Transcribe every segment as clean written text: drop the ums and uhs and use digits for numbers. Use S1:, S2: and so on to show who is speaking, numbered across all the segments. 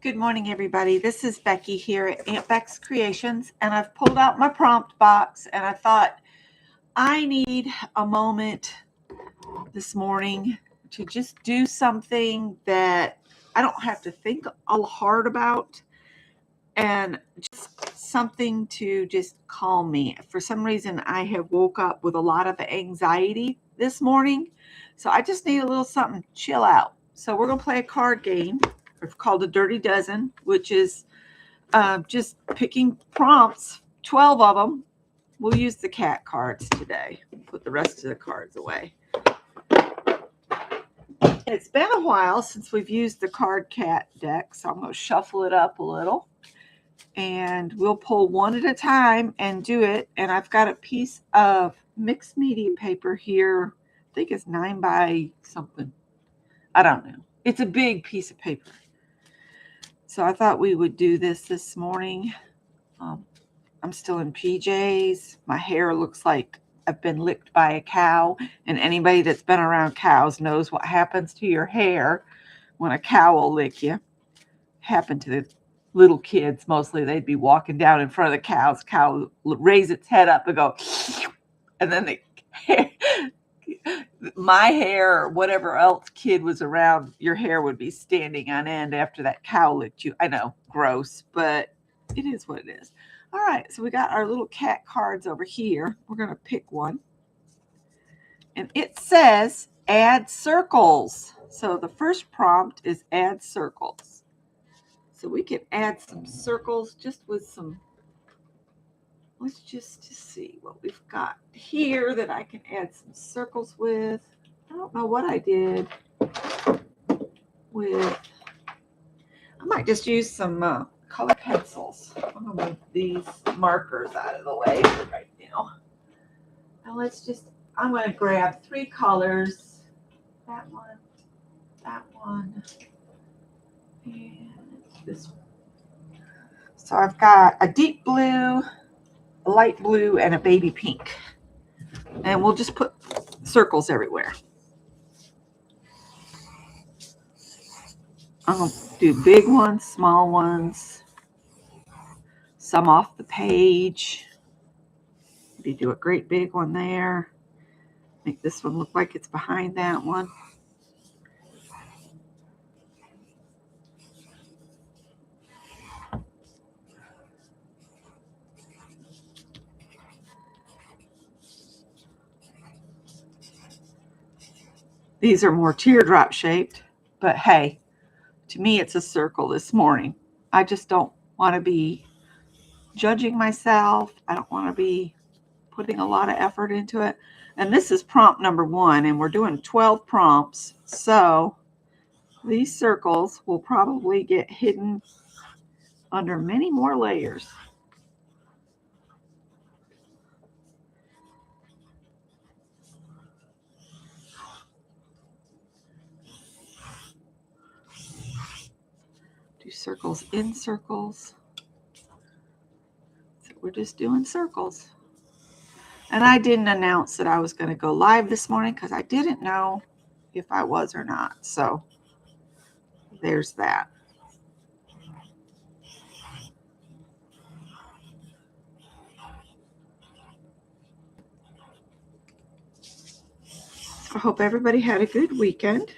S1: Good morning, everybody. This is Becky here at Aunt Beck's Creations, and I've pulled out my prompt box, and I thought I need a moment this morning to just do something that I don't have to think all hard about, and just something to just calm me. For some reason, I have woke up with a lot of anxiety this morning, so I just need a little something to chill out. So we're going to play a card game. It's called a Dirty Dozen, which is just picking prompts, 12 of them. We'll use the cat cards today. Put the rest of the cards away. It's been a while since we've used the card cat deck, so I'm going to shuffle it up a little. And we'll pull one at a time and do it. And I've got a piece of mixed media paper here. I think it's 9 by something. I don't know. It's a big piece of paper. So I thought we would do this morning. I'm still in PJs. My hair looks like I've been licked by a cow. And anybody that's been around cows knows what happens to your hair when a cow will lick you. Happened to the little kids mostly. They'd be walking down in front of the cows. Cow would raise its head up and go, and then my hair or whatever else kid was around, your hair would be standing on end after that cow licked you. I know, gross, but it is what it is. All right, so we got our little cat cards over here. We're going to pick one. And it says add circles. So the first prompt is add circles. So we can add some circles just with some, let's just see what we've got here that I can add some circles with. I don't know what I did with, I might just use some color pencils. I'm going to move these markers out of the way right now. Now I'm going to grab 3 colors. That one, and this one. So I've got a deep blue, a light blue, and a baby pink. And we'll just put circles everywhere. I'm going to do big ones, small ones, some off the page. Maybe do a great big one there. Make this one look like it's behind that one. These are more teardrop shaped, but hey, to me it's a circle this morning. I just don't want to be judging myself. I don't want to be putting a lot of effort into it. And this is prompt number 1, and we're doing 12 prompts. So these circles will probably get hidden under many more layers. Do circles in circles. So we're just doing circles. And I didn't announce that I was going to go live this morning because I didn't know if I was or not. So there's that. I hope everybody had a good weekend.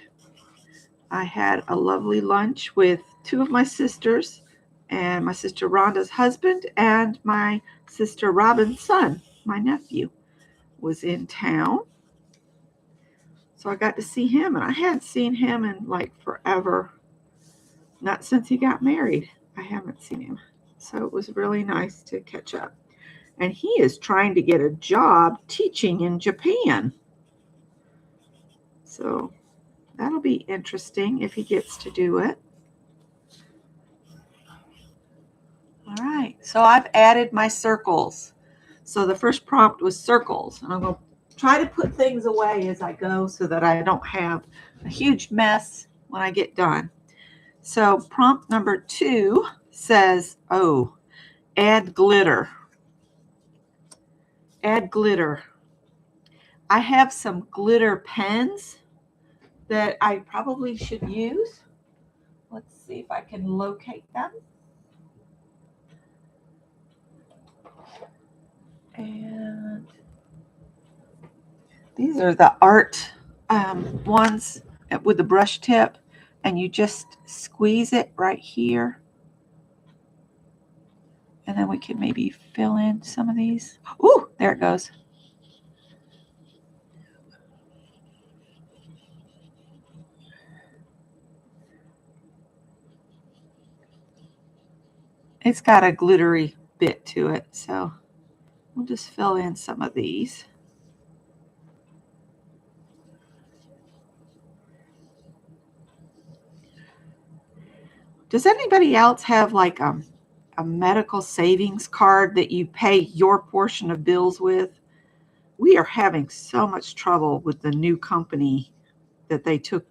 S1: I had a lovely lunch with 2 of my sisters and my sister Rhonda's husband and my sister Robin's son, my nephew, was in town. So I got to see him, and I hadn't seen him in like forever. Not since he got married. I haven't seen him. So it was really nice to catch up. And he is trying to get a job teaching in Japan. So that'll be interesting if he gets to do it. All right, so I've added my circles. So the first prompt was circles. And I'm going to try to put things away as I go so that I don't have a huge mess when I get done. So prompt number 2 says, add glitter. Add glitter. I have some glitter pens that I probably should use. Let's see if I can locate them. And these are the art ones with the brush tip, and you just squeeze it right here. And then we can maybe fill in some of these. Ooh, there it goes. It's got a glittery bit to it, so we'll just fill in some of these. Does anybody else have like a medical savings card that you pay your portion of bills with? We are having so much trouble with the new company that they took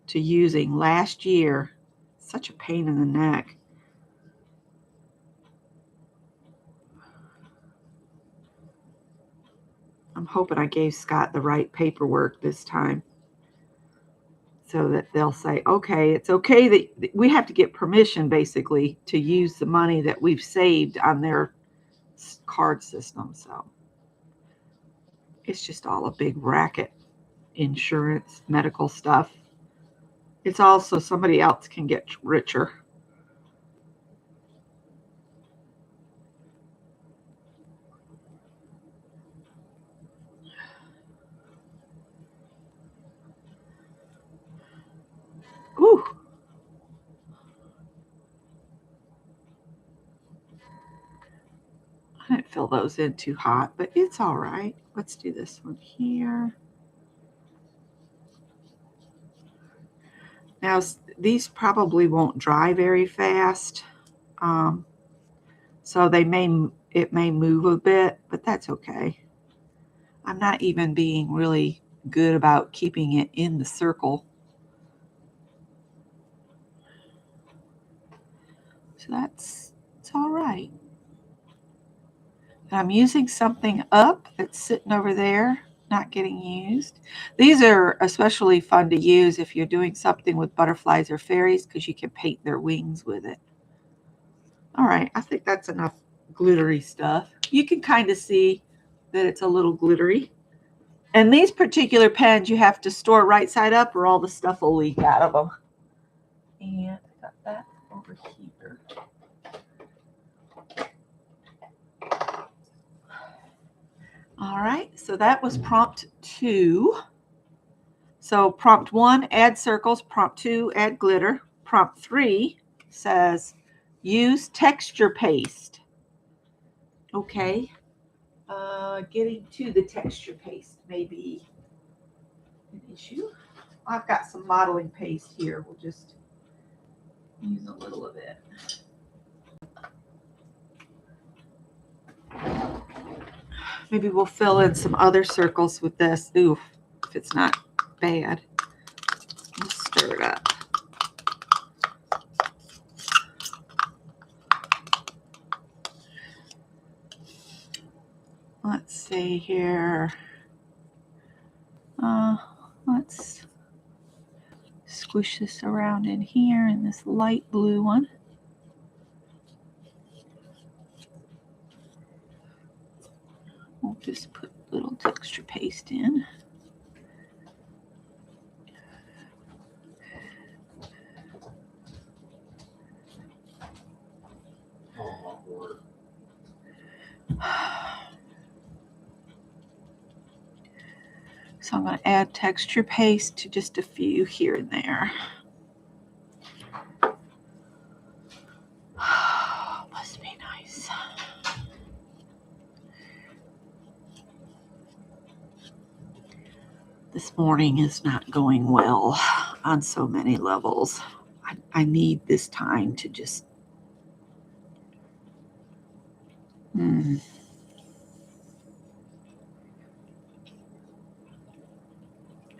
S1: to using last year. Such a pain in the neck. I'm hoping I gave Scott the right paperwork this time, so that they'll say, okay, it's okay that we have to get permission basically to use the money that we've saved on their card system. So it's just all a big racket. Insurance, medical stuff. It's also somebody else can get richer. Ooh. I didn't fill those in too hot, but it's all right. Let's do this one here. Now, these probably won't dry very fast, so it may move a bit, but that's okay. I'm not even being really good about keeping it in the circle. So it's all right. And I'm using something up that's sitting over there, not getting used. These are especially fun to use if you're doing something with butterflies or fairies, because you can paint their wings with it. All right, I think that's enough glittery stuff. You can kind of see that it's a little glittery. And these particular pens you have to store right side up or all the stuff will leak out of them. And I got that over here. All right, so that was prompt 2. So prompt 1, add circles. Prompt 2, add glitter. Prompt 3 says, use texture paste. Okay, getting to the texture paste may be an issue. I've got some modeling paste here. We'll just use a little of it. Maybe we'll fill in some other circles with this. Ooh, if it's not bad. We'll stir it up. Let's see here. Let's squish this around in here in this light blue one. We'll just put a little texture paste in. So I'm going to add texture paste to just a few here and there. Must be nice. This morning is not going well on so many levels. I need this time to just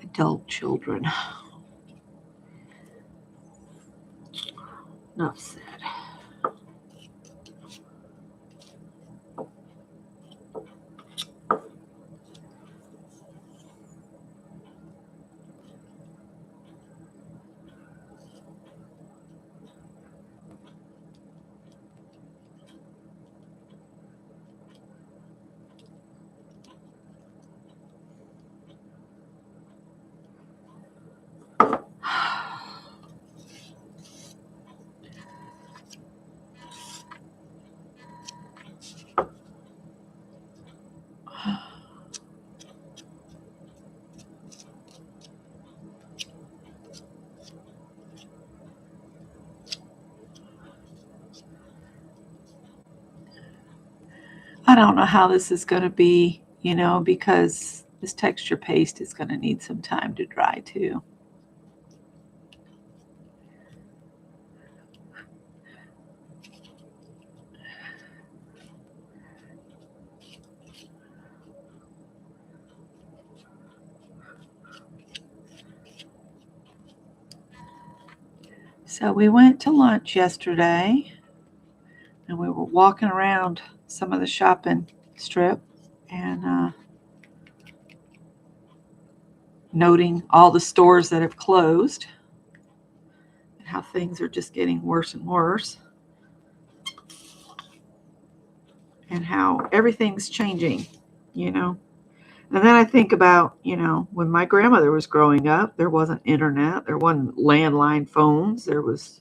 S1: adult children. Enough said. I don't know how this is going to be, because this texture paste is going to need some time to dry too. So we went to lunch yesterday, and we were walking around some of the shopping strip and noting all the stores that have closed and how things are just getting worse and worse, and how everything's changing, And then I think about, when my grandmother was growing up, there wasn't internet, there wasn't landline phones, there was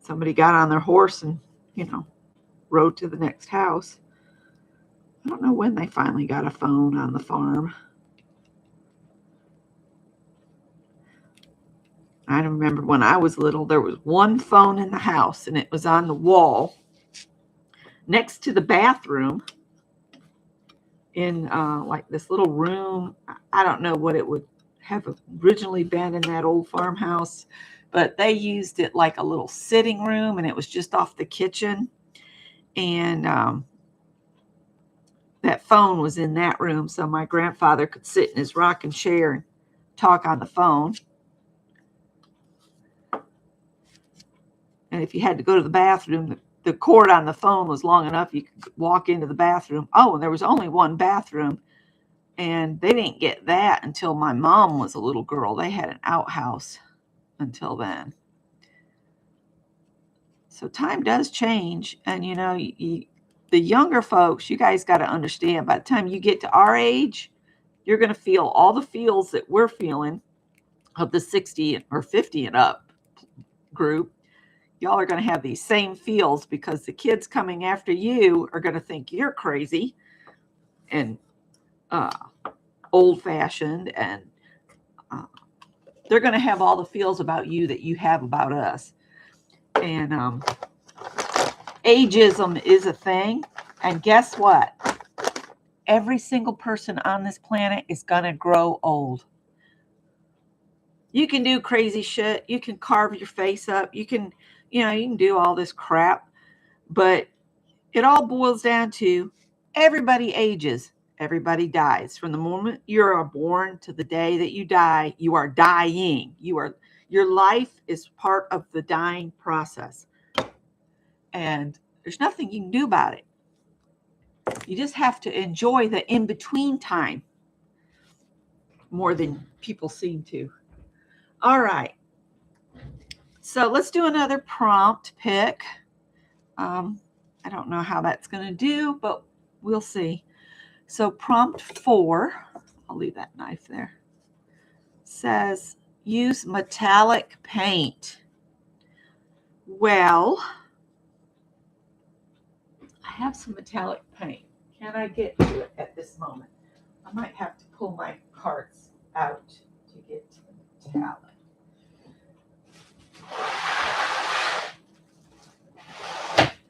S1: somebody got on their horse and, rode to the next house. I don't know when they finally got a phone on the farm. I remember when I was little, there was one phone in the house, and it was on the wall next to the bathroom in like this little room. I don't know what it would have originally been in that old farmhouse, but they used it like a little sitting room, and it was just off the kitchen. And that phone was in that room, so my grandfather could sit in his rocking chair and talk on the phone. And if you had to go to the bathroom, the cord on the phone was long enough you could walk into the bathroom. Oh, and there was only one bathroom, and they didn't get that until my mom was a little girl. They had an outhouse until then. So time does change, and the younger folks, you guys got to understand, by the time you get to our age, you're going to feel all the feels that we're feeling of the 60 or 50 and up group. Y'all are going to have these same feels because the kids coming after you are going to think you're crazy and old-fashioned, and they're going to have all the feels about you that you have about us. And ageism is a thing, and guess what? Every single person on this planet is going to grow old. You can do crazy shit. You can carve your face up. You can do all this crap, but it all boils down to everybody ages. Everybody dies. From the moment you are born to the day that you die, you are dying. Your life is part of the dying process. And there's nothing you can do about it. You just have to enjoy the in-between time more than people seem to. All right. So let's do another prompt pick. I don't know how that's going to do, but we'll see. So prompt 4, I'll leave that knife there, says use metallic paint. Well, I have some metallic paint. Can I get to it at this moment? I might have to pull my carts out to get to the metallic.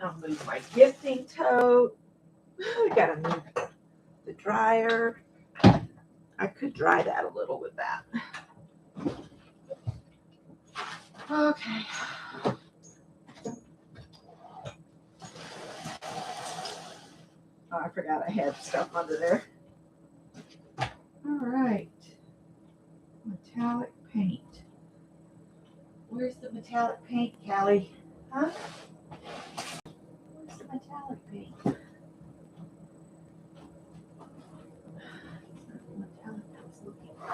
S1: I'll move my gifting tote. I gotta move the dryer. I could dry that a little with that. Okay. Oh, I forgot I had stuff under there. All right. Metallic paint. Where's the metallic paint, Callie? Huh? Where's the metallic paint? Metallic I was looking for.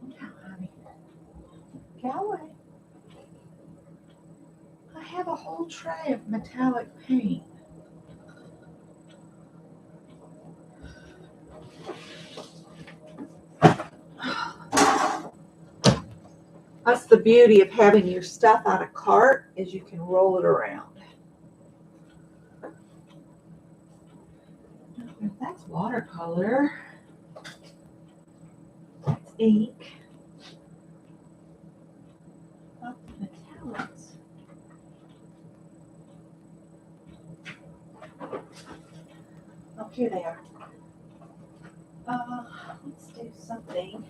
S1: Yeah, honey. Callie. I have a whole tray of metallic paint. That's the beauty of having your stuff on a cart, is you can roll it around. That's watercolor. That's ink. Not the metallics. here they are. Let's do something.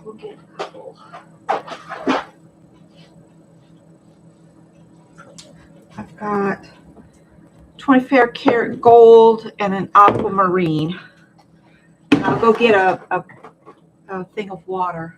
S1: We'll get a couple. I've got 24 karat gold and an aquamarine. I'll go get a thing of water.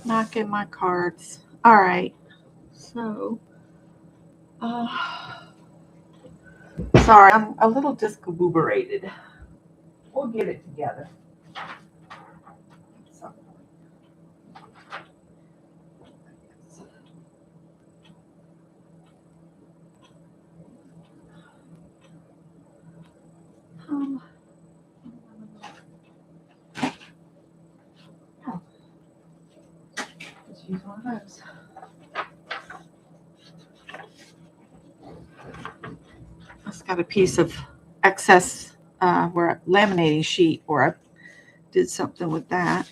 S1: Not in my cards. All right. So, sorry, I'm a little discombobulated. We'll get it together. So, let's use one of those. I've got a piece of excess where laminating sheet where I did something with that.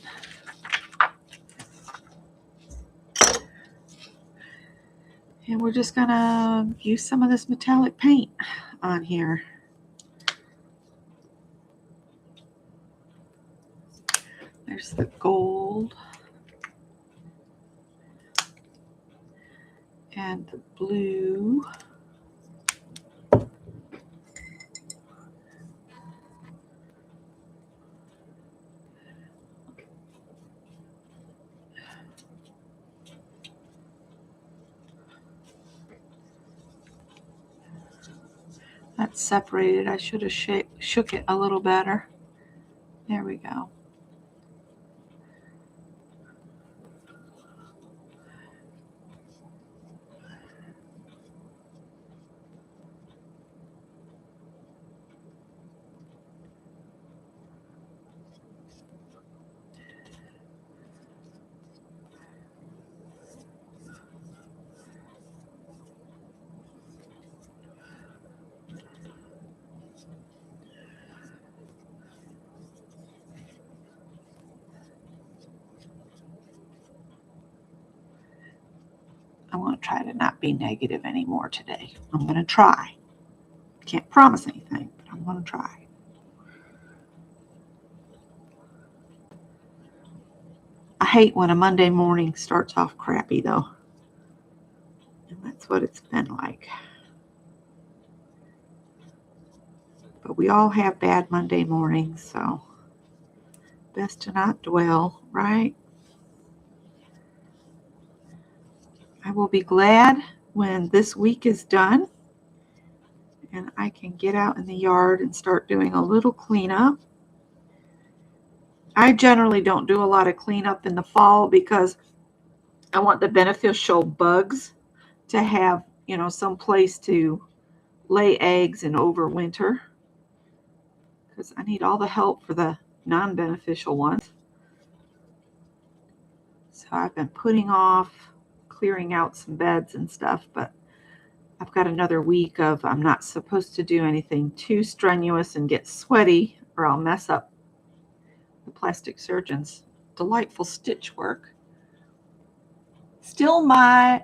S1: And we're just gonna use some of this metallic paint on here. There's the gold and the blue. That's separated. I should have shook it a little better. There we go. I want to try to not be negative anymore today. I'm going to try. Can't promise anything, but I'm going to try. I hate when a Monday morning starts off crappy, though. And that's what it's been like. But we all have bad Monday mornings, so best to not dwell, right? I will be glad when this week is done and I can get out in the yard and start doing a little cleanup. I generally don't do a lot of cleanup in the fall because I want the beneficial bugs to have, some place to lay eggs and overwinter, because I need all the help for the non-beneficial ones. So I've been putting off clearing out some beds and stuff, but I've got another week of I'm not supposed to do anything too strenuous and get sweaty or I'll mess up the plastic surgeon's delightful stitch work. Still Myra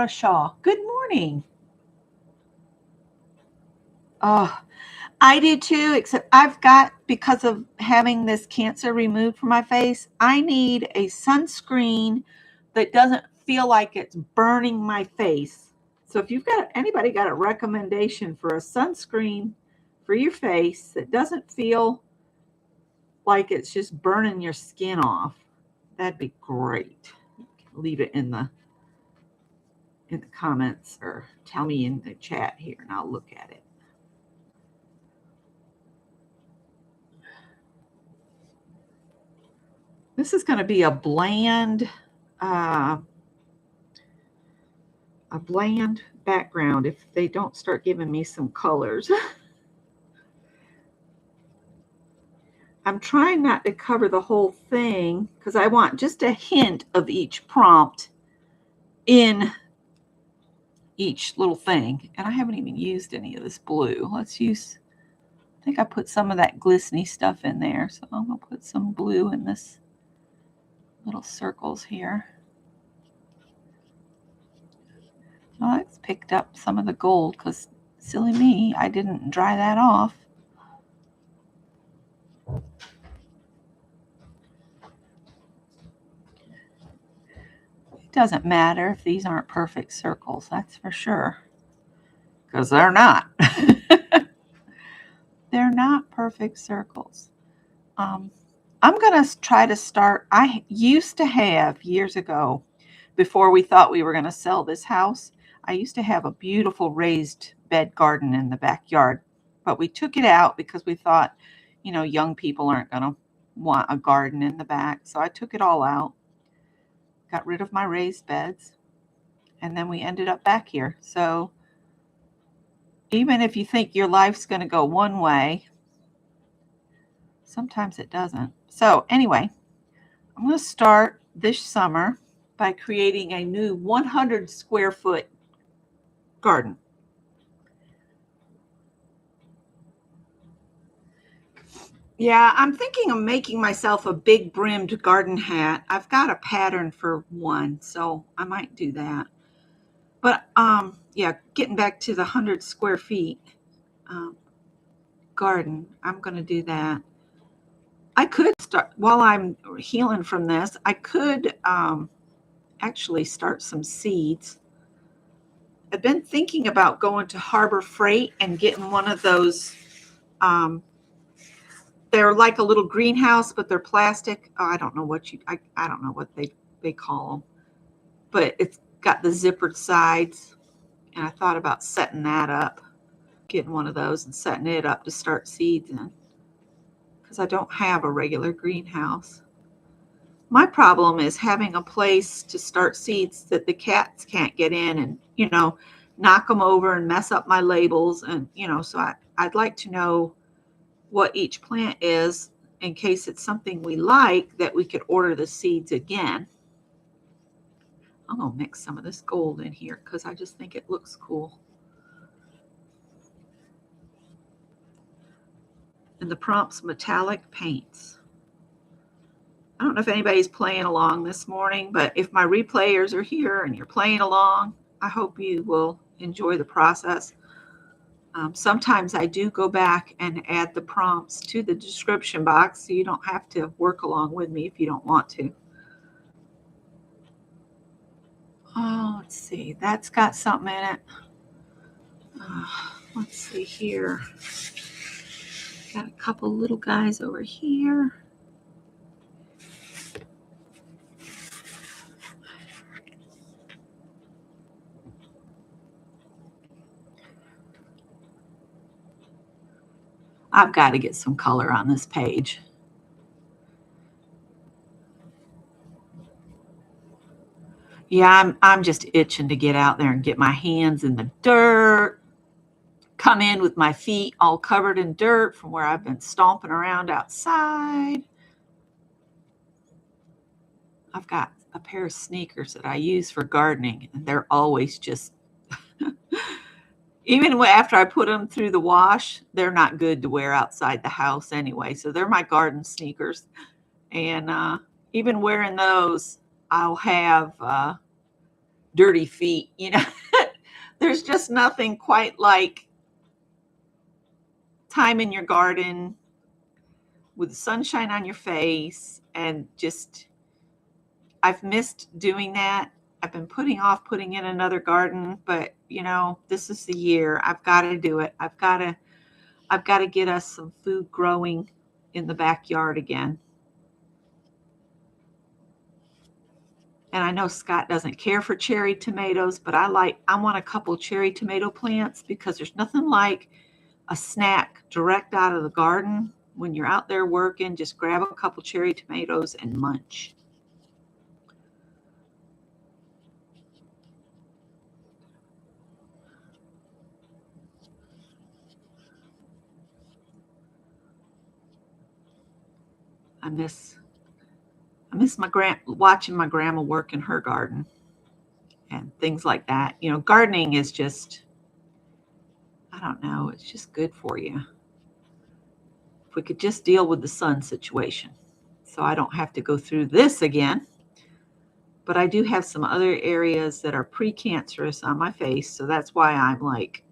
S1: Shaw. Good morning. Oh, I do too, except because of having this cancer removed from my face, I need a sunscreen that doesn't feel like it's burning my face. So if anybody got a recommendation for a sunscreen for your face that doesn't feel like it's just burning your skin off, that'd be great. Leave it in the comments or tell me in the chat here and I'll look at it. This is going to be a bland background if they don't start giving me some colors. I'm trying not to cover the whole thing because I want just a hint of each prompt in each little thing. And I haven't even used any of this blue. Let's use, I think I put some of that glistening stuff in there. So I'm going to put some blue in this little circles here. Oh, it's picked up some of the gold because silly me, I didn't dry that off. It doesn't matter if these aren't perfect circles, that's for sure. Because they're not. They're not perfect circles. I'm going to try to start. I used to have years ago, before we thought we were going to sell this house, I used to have a beautiful raised bed garden in the backyard. But we took it out because we thought, you know, young people aren't going to want a garden in the back. So I took it all out, got rid of my raised beds, and then we ended up back here. So even if you think your life's going to go one way, sometimes it doesn't. So anyway, I'm going to start this summer by creating a new 100 square foot garden. Yeah, I'm thinking of making myself a big brimmed garden hat. I've got a pattern for one, so I might do that. But yeah, getting back to the 100 square feet garden, I'm going to do that. I could start, while I'm healing from this, I could actually start some seeds. I've been thinking about going to Harbor Freight and getting one of those. They're like a little greenhouse, but they're plastic. Oh, I don't know what I don't know what they call them, but it's got the zippered sides. And I thought about setting that up, getting one of those and setting it up to start seeds in, because I don't have a regular greenhouse. My problem is having a place to start seeds that the cats can't get in and, you know, knock them over and mess up my labels. And, you know, so I'd like to know what each plant is in case it's something we like that we could order the seeds again. I'm going to mix some of this gold in here because I just think it looks cool. And the prompt's metallic paints. I don't know if anybody's playing along this morning, but if my replayers are here and you're playing along, I hope you will enjoy the process. Sometimes I do go back and add the prompts to the description box, so you don't have to work along with me if you don't want to. Oh, let's see. That's got something in it. Let's see here. Got a couple little guys over here. I've got to get some color on this page. Yeah, I'm just itching to get out there and get my hands in the dirt, come in with my feet all covered in dirt from where I've been stomping around outside. I've got a pair of sneakers that I use for gardening, and they're always just, even after I put them through the wash, they're not good to wear outside the house anyway. So they're my garden sneakers. And even wearing those, I'll have dirty feet, you know. There's just nothing quite like time in your garden with the sunshine on your face, and just, I've missed doing that. I've been putting off putting in another garden, but you know, this is the year. I've got to do it. I've got to get us some food growing in the backyard again. And I know Scott doesn't care for cherry tomatoes, but I want a couple cherry tomato plants because there's nothing like a snack direct out of the garden. when you're out there working, just grab a couple cherry tomatoes and munch. I miss watching my grandma work in her garden and things like that. You know, gardening is just, I don't know, it's just good for you. If we could just deal with the sun situation, so I don't have to go through this again. But I do have some other areas that are precancerous on my face, so that's why I'm like,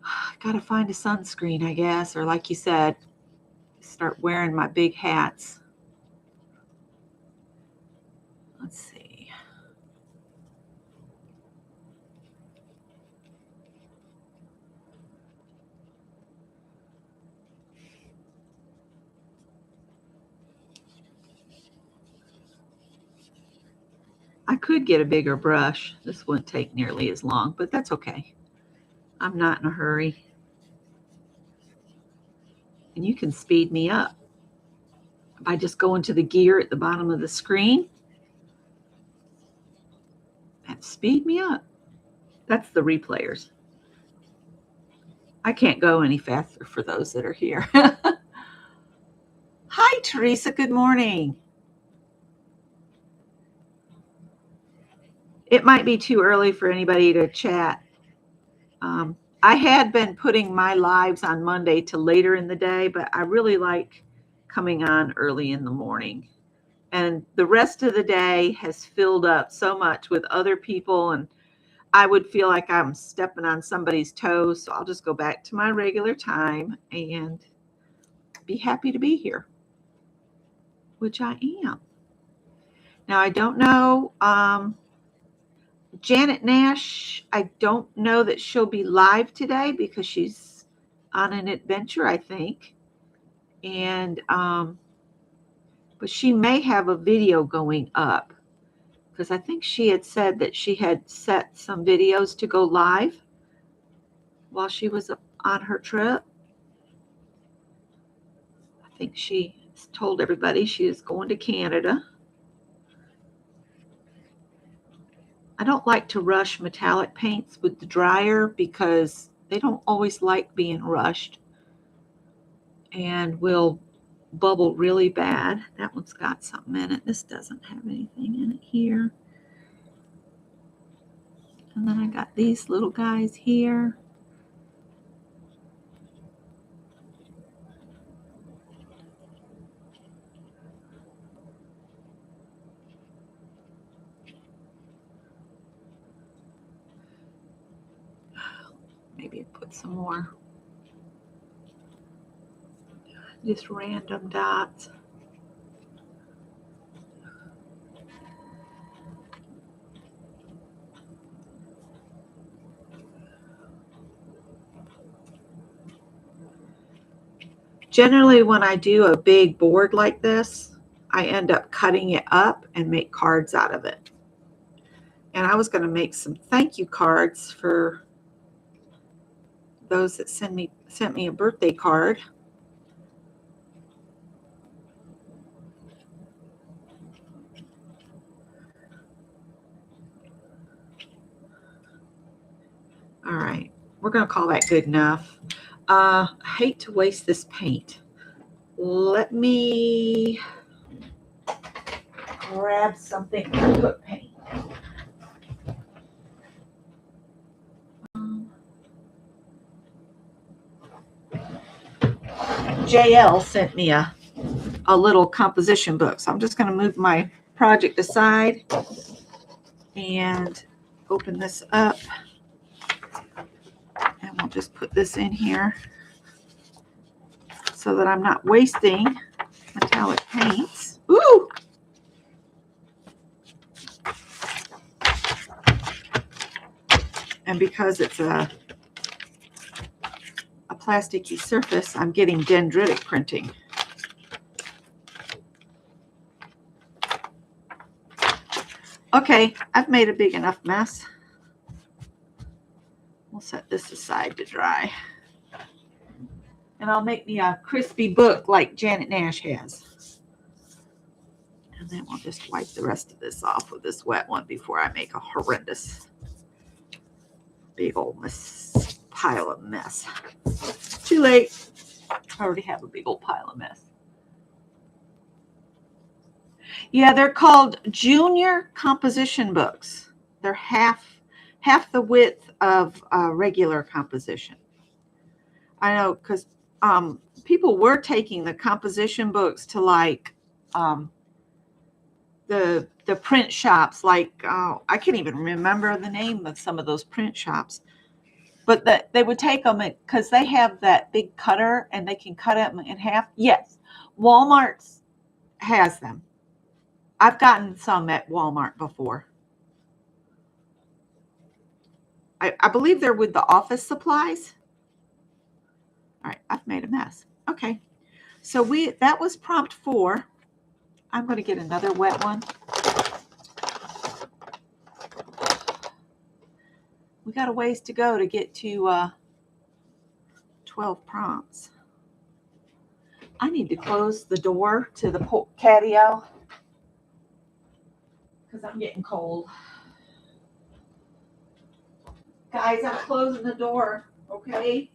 S1: I gotta find a sunscreen, I guess, or like you said, start wearing my big hats. Let's see. I could get a bigger brush. This wouldn't take nearly as long, but that's okay. I'm not in a hurry. And you can speed me up by just going to the gear at the bottom of the screen and speed me up. That's the replayers. I can't go any faster for those that are here. Hi, Teresa. Good morning. It might be too early for anybody to chat. I had been putting my lives on Monday to later in the day, but I really like coming on early in the morning. And the rest of the day has filled up so much with other people, and I would feel like I'm stepping on somebody's toes. So I'll just go back to my regular time and be happy to be here, which I am. Now, I don't know. Janet Nash, I don't know that she'll be live today because she's on an adventure, I think. And, but she may have a video going up because I think she had said that she had set some videos to go live while she was on her trip. I think she told everybody she is going to Canada. I don't like to rush metallic paints with the dryer because they don't always like being rushed and will bubble really bad. That one's got something in it. This doesn't have anything in it here. And then I got these little guys here. Maybe put some more just random dots. Generally, when I do a big board like this, I end up cutting it up and make cards out of it. And I was going to make some thank you cards for those that sent me a birthday card. All right, we're going to call that good enough. I hate to waste this paint. Let me grab something to put paint. JL sent me a little composition book, so I'm just going to move my project aside and open this up, and we'll just put this in here so that I'm not wasting metallic paints. Ooh! And because it's a plasticky surface, I'm getting dendritic printing. Okay, I've made a big enough mess. We'll set this aside to dry. And I'll make me a crispy book like Janet Nash has. And then we'll just wipe the rest of this off with this wet one before I make a horrendous big old pile of mess. Too late. I already have a big old pile of mess. Yeah, they're called junior composition books. They're half the width of regular composition. I know, because people were taking the composition books to like the print shops, like I can't even remember the name of some of those print shops, but that they would take them because they have that big cutter and they can cut them in half. Yes, Walmart has them. I've gotten some at Walmart before. I believe they're with the office supplies. All right, I've made a mess. Okay, so that was prompt 4. I'm going to get another wet one. We got a ways to go to get to 12 prompts. I need to close the door to the patio because I'm getting cold. Guys, I'm closing the door, okay?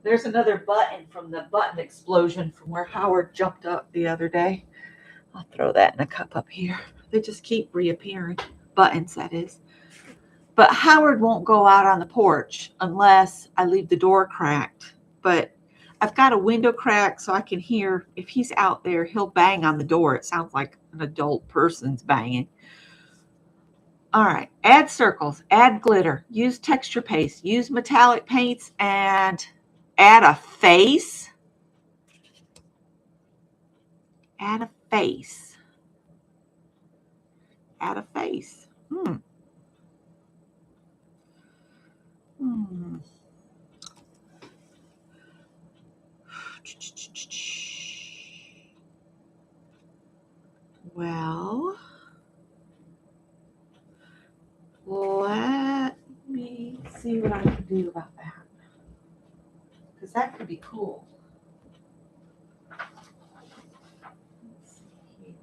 S1: There's another button from the button explosion from where Howard jumped up the other day. I'll throw that in a cup up here. They just keep reappearing. Buttons, that is. But Howard won't go out on the porch unless I leave the door cracked. But I've got a window crack so I can hear if he's out there, he'll bang on the door. It sounds like an adult person's banging. All right, add circles, add glitter, use texture paste, use metallic paints, and add a face. Add a face. Add a face. Well, let me see what I can do about that. Because that could be cool. Let's see here.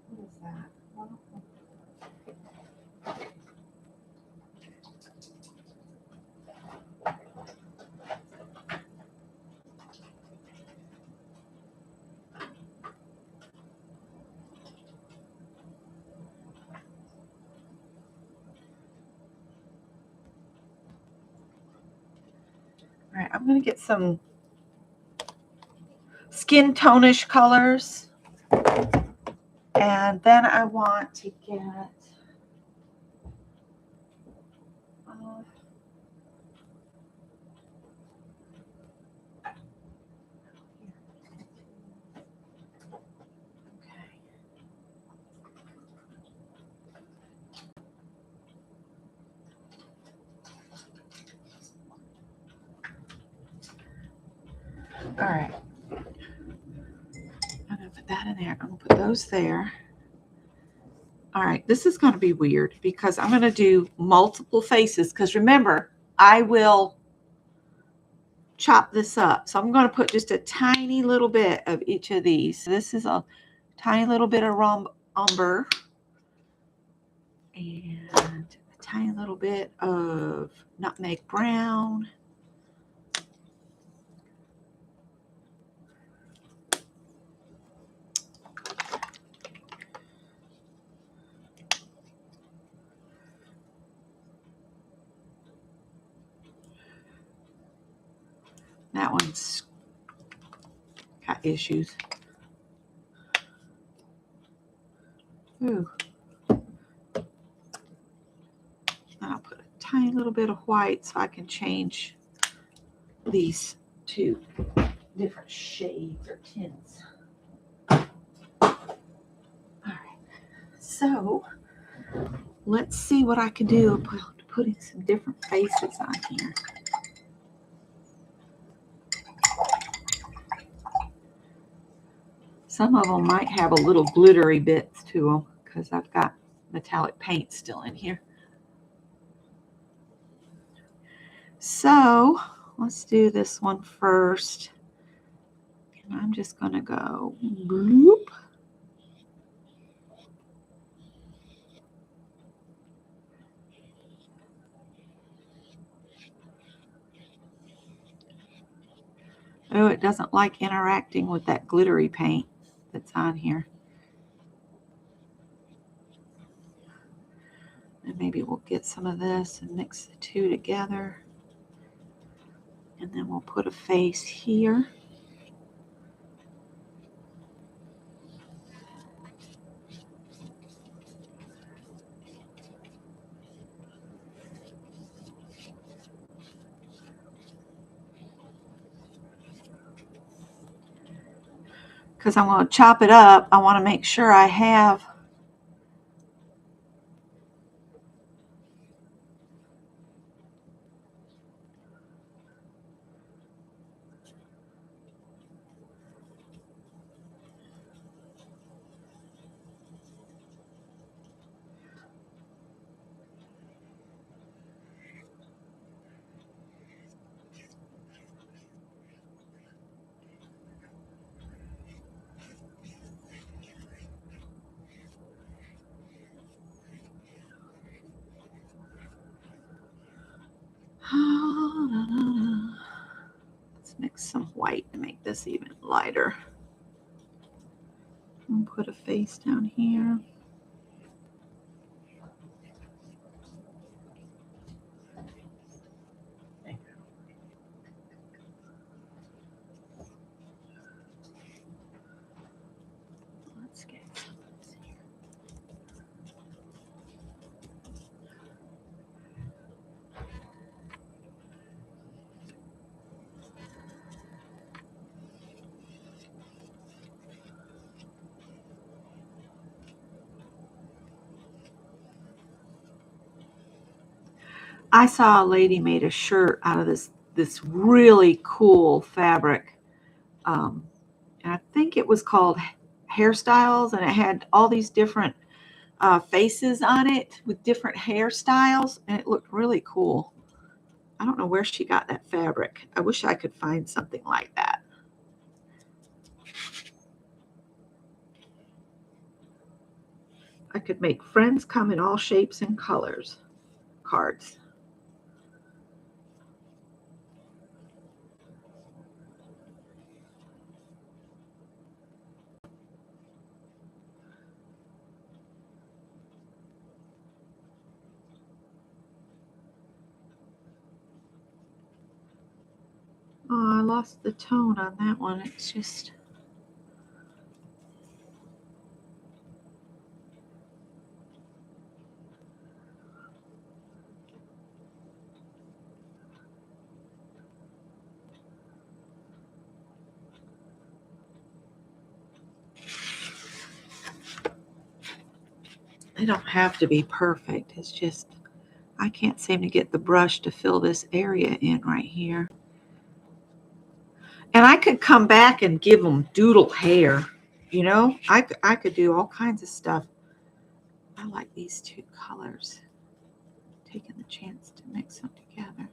S1: What is that? All right, I'm going to get some skin tonish colors. And then I want to get all right. I'm going to put that in there. I'm going to put those there. All right, this is going to be weird because I'm going to do multiple faces because remember, I will chop this up. So I'm going to put just a tiny little bit of each of these. So this is a tiny little bit of umber and a tiny little bit of nutmeg brown. That one's got issues. Ooh. I'll put a tiny little bit of white so I can change these to different shades or tints. All right. So let's see what I can do putting some different faces on here. Some of them might have a little glittery bits to them because I've got metallic paint still in here. So let's do this one first. And I'm just going to go bloop. Oh, it doesn't like interacting with that glittery paint that's on here. And maybe we'll get some of this and mix the two together. And then we'll put a face here. Because I'm going to chop it up, I want to make sure I have let's mix some white to make this even lighter. And put a face down here. Let's get some of this here. I saw a lady made a shirt out of this really cool fabric. And I think it was called Hairstyles, and it had all these different faces on it with different hairstyles, and it looked really cool. I don't know where she got that fabric. I wish I could find something like that. I could make friends come in all shapes and colors cards. Oh, I lost the tone on that one. It's just... They don't have to be perfect. It's just I can't seem to get the brush to fill this area in right here. And I could come back and give them doodle hair. You know, I could do all kinds of stuff. I like these two colors. Taking the chance to mix them together.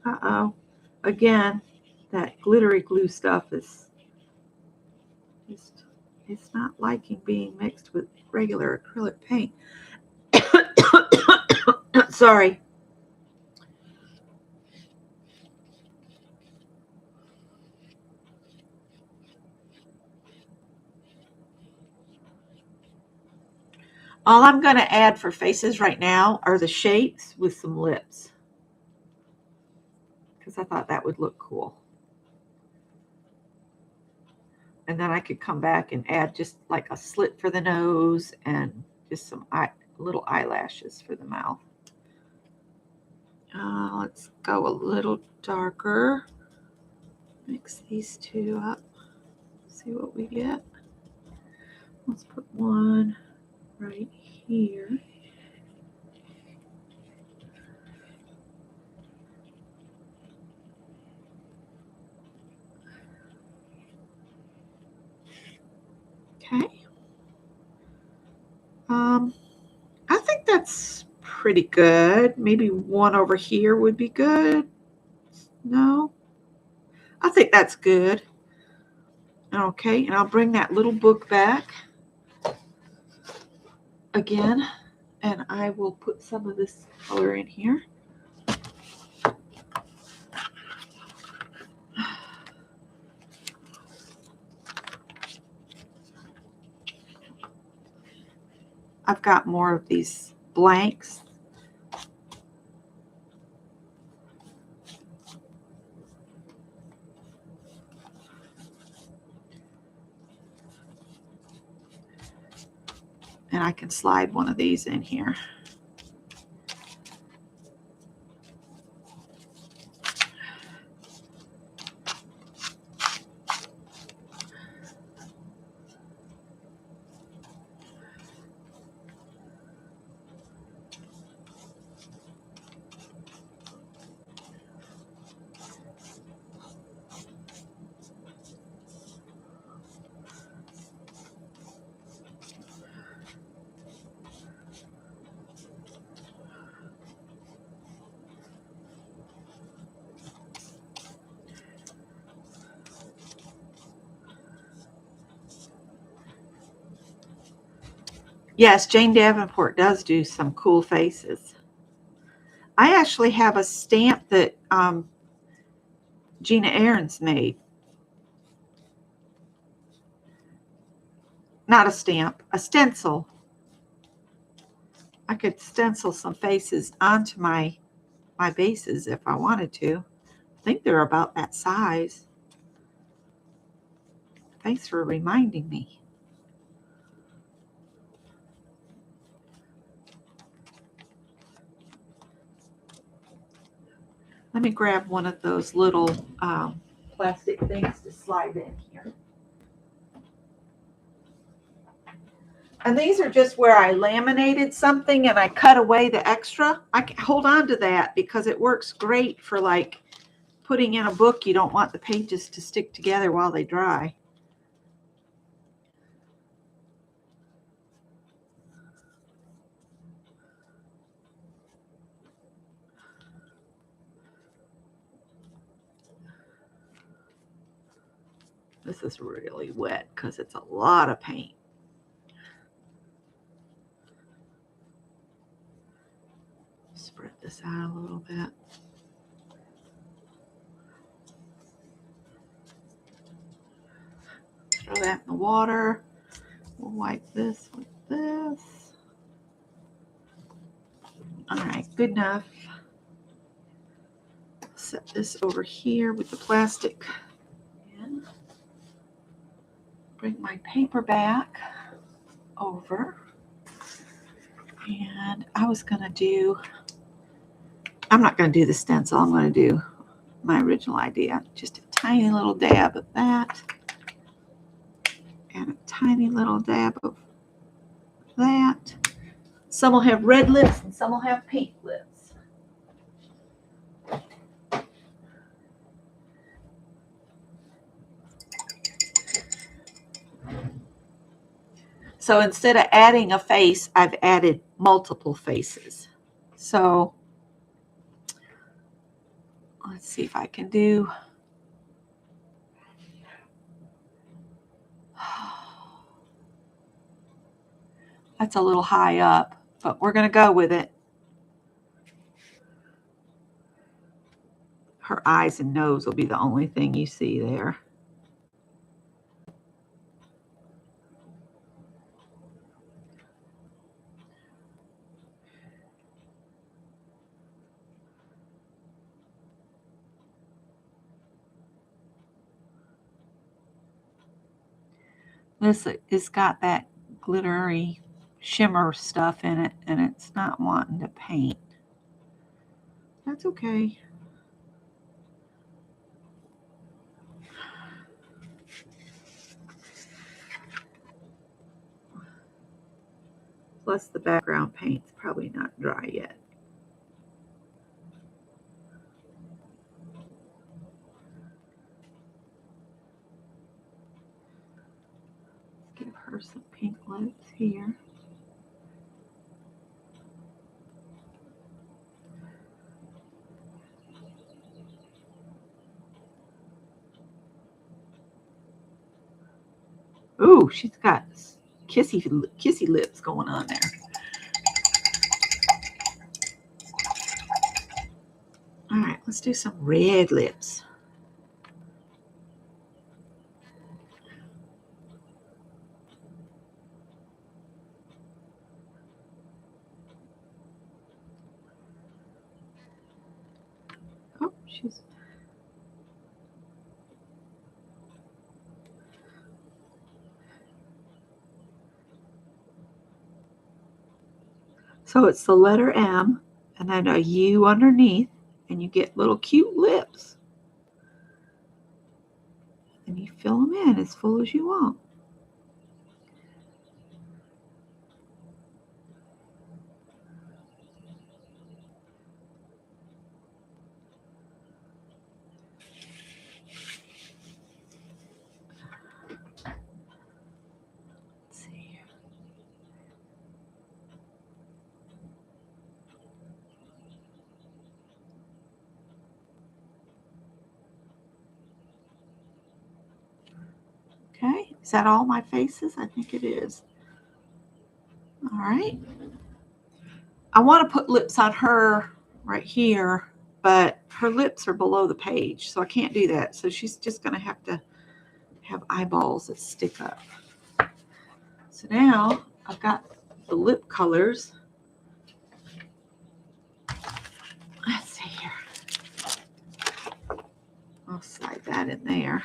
S1: Uh-oh. Again, that glittery glue stuff is just, it's not liking being mixed with regular acrylic paint. Sorry. All I'm going to add for faces right now are the shapes with some lips, because I thought that would look cool. And then I could come back and add just like a slit for the nose and just some little eyelashes for the mouth. Let's go a little darker. Mix these two up. See what we get. Let's put one right here. Okay. I think that's pretty good. Maybe one over here would be good. No, I think that's good. Okay, and I'll bring that little book back again, and I will put some of this color in here. I've got more of these blanks. And I can slide one of these in here. Yes, Jane Davenport does do some cool faces. I actually have a stamp that Gina Ahrens made. Not a stamp, a stencil. I could stencil some faces onto my bases if I wanted to. I think they're about that size. Thanks for reminding me. Let me grab one of those little plastic things to slide in here. And these are just where I laminated something and I cut away the extra. I can hold on to that because it works great for like putting in a book. You don't want the pages to stick together while they dry. This is really wet because it's a lot of paint. Spread this out a little bit. Throw that in the water. We'll wipe this with this. All right, good enough. Set this over here with the plastic. And bring my paper back over. And I was going to do, I'm not going to do the stencil. I'm going to do my original idea. Just a tiny little dab of that. And a tiny little dab of that. Some will have red lips and some will have pink lips. So instead of adding a face, I've added multiple faces. So let's see if I can do. That's a little high up, but we're going to go with it. Her eyes and nose will be the only thing you see there. This has got that glittery shimmer stuff in it, and it's not wanting to paint. That's okay. Plus the background paint's probably not dry yet. Give her some pink lips here. Ooh, she's got kissy lips going on there. All right, let's do some red lips. Oh, she's... So it's the letter M and then a U underneath, and you get little cute lips. And you fill them in as full as you want. Let's see. Okay, is that all my faces? I think it is. All right. I want to put lips on her right here, but her lips are below the page, so I can't do that. So she's just going to have eyeballs that stick up. So now I've got the lip colors. Let's see here. I'll slide that in there.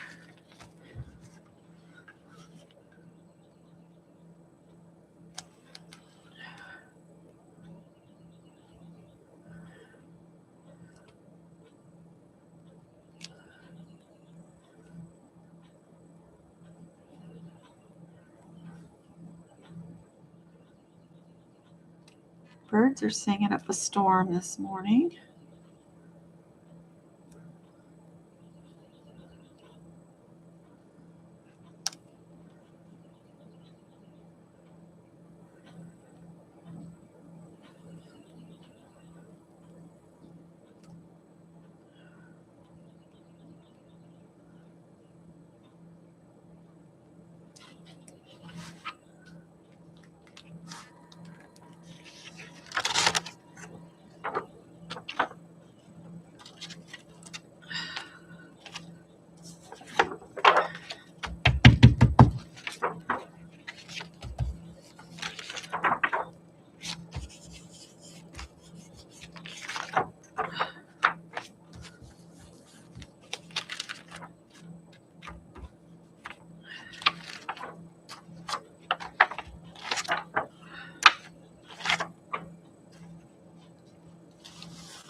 S1: Birds are singing up a storm this morning.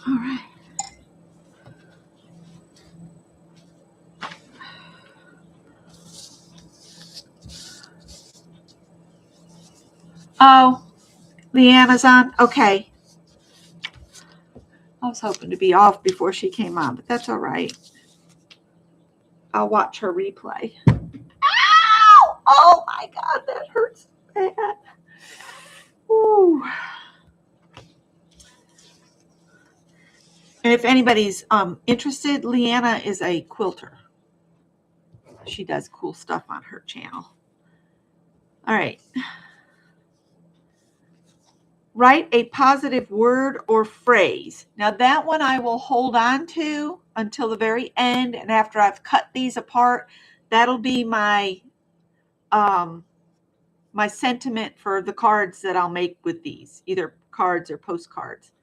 S1: All right. Oh, Leanna's on? Okay. I was hoping to be off before she came on, but that's all right. I'll watch her replay. Ow! Oh my God, that hurts bad. Ooh. And if anybody's interested, Leanna is a quilter. She does cool stuff on her channel. All right. Write a positive word or phrase. Now that one I will hold on to until the very end, and after I've cut these apart, that'll be my my sentiment for the cards that I'll make with these, either cards or postcards.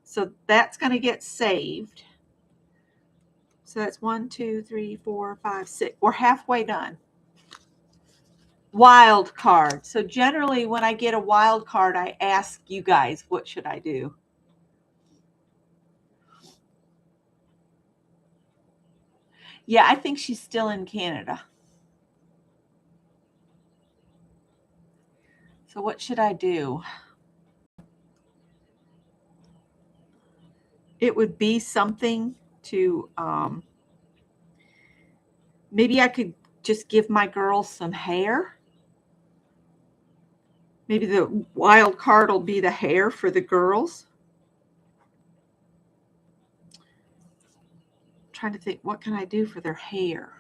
S1: So that's going to get saved. So that's 1, 2, 3, 4, 5, 6. We're halfway done. Wild card. So generally when I get a wild card, I ask you guys, what should I do? Yeah, I think she's still in Canada. So what should I do? It would be something to, maybe I could just give my girls some hair. Maybe the wild card will be the hair for the girls. I'm trying to think, what can I do for their hair?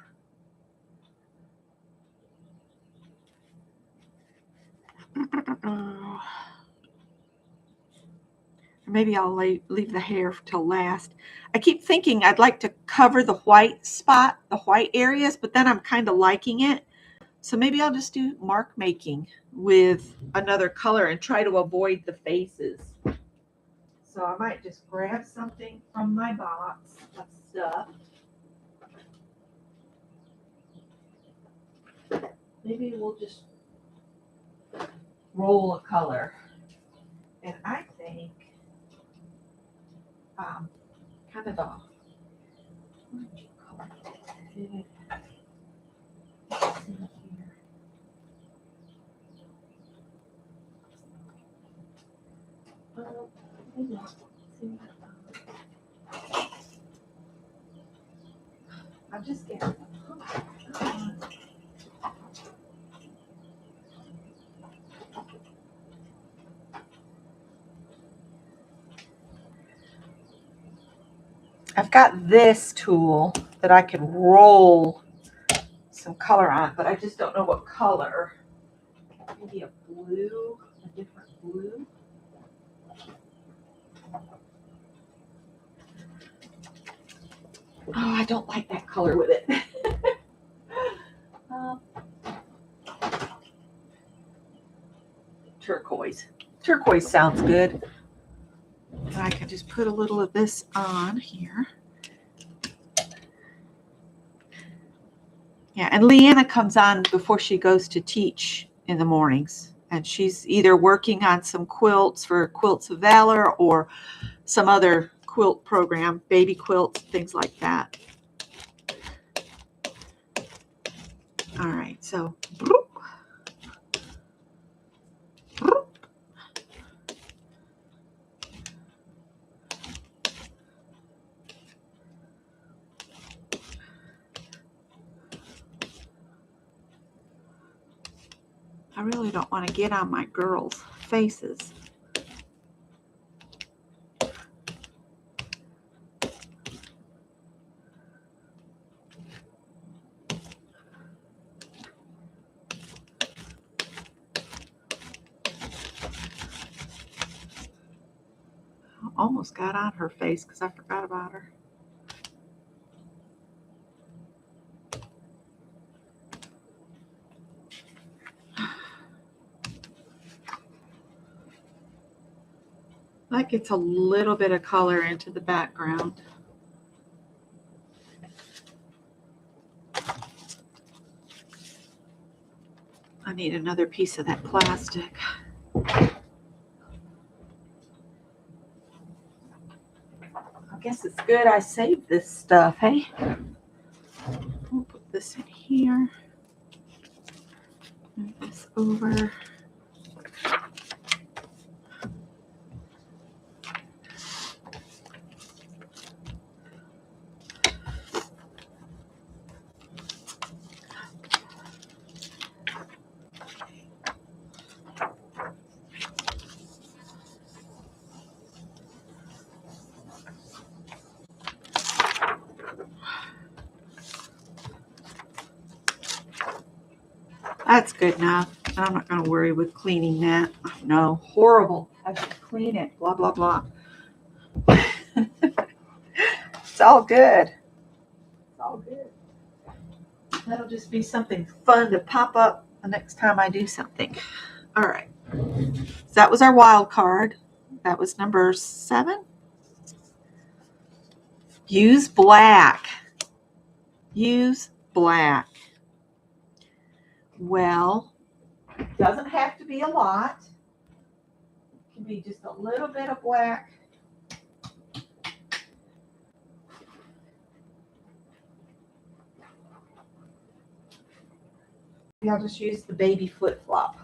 S1: Maybe I'll leave the hair till last. I keep thinking I'd like to cover the white spot, the white areas, but then I'm kind of liking it. So maybe I'll just do mark making with another color and try to avoid the faces. So I might just grab something from my box of stuff. Maybe we'll just roll a color. And I think kind of a orange color. I'm just getting. I've got this tool that I can roll some color on, but I just don't know what color. Maybe a blue, a different blue. Oh, I don't like that color with it. Turquoise. Turquoise sounds good. I can just put a little of this on here. Yeah, and Leanna comes on before she goes to teach in the mornings. And she's either working on some quilts for Quilts of Valor or some other quilt program, baby quilts, things like that. All right, so I really don't want to get on my girls' faces. Almost got on her face because I forgot about her. That gets a little bit of color into the background. I need another piece of that plastic. I guess it's good I saved this stuff, hey? We'll put this in here. Move this over. That's good enough. I'm not going to worry with cleaning that. No, horrible. I should clean it. Blah, blah, blah. It's all good. It's all good. That'll just be something fun to pop up the next time I do something. All right. So that was our wild card. That was number 7. Use black. Use black. Well, it doesn't have to be a lot. It can be just a little bit of black. I'll just use the baby flip-flop.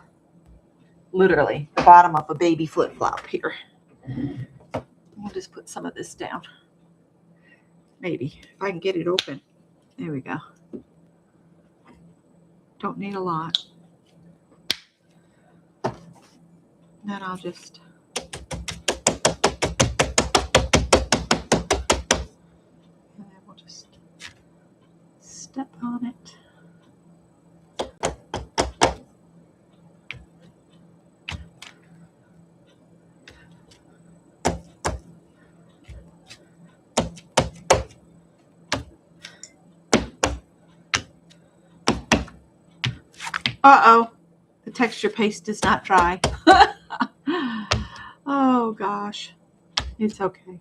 S1: Literally, the bottom of a baby flip-flop here. We'll just put some of this down. Maybe, if I can get it open. There we go. Don't need a lot. then I'll just step on it. Uh-oh, the texture paste is not dry. Oh gosh, it's okay.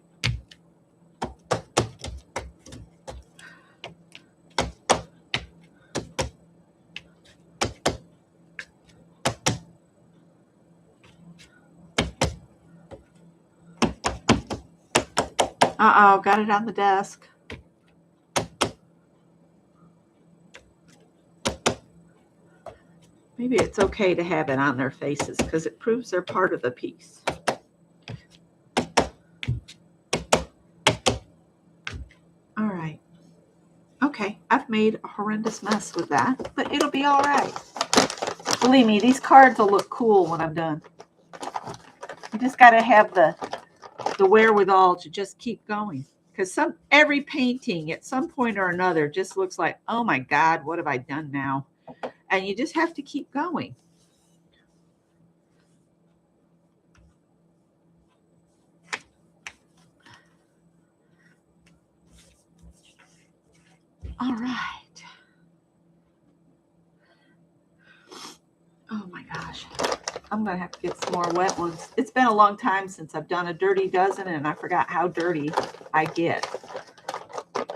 S1: Uh-oh, got it on the desk. Maybe it's okay to have it on their faces because it proves they're part of the piece. All right. Okay, I've made a horrendous mess with that, but it'll be all right. Believe me, these cards will look cool when I'm done. You just got to have the wherewithal to just keep going. Because every painting at some point or another just looks like, oh my God, what have I done now? And you just have to keep going. All right. Oh my gosh. I'm going to have to get some more wet ones. It's been a long time since I've done a dirty dozen, and I forgot how dirty I get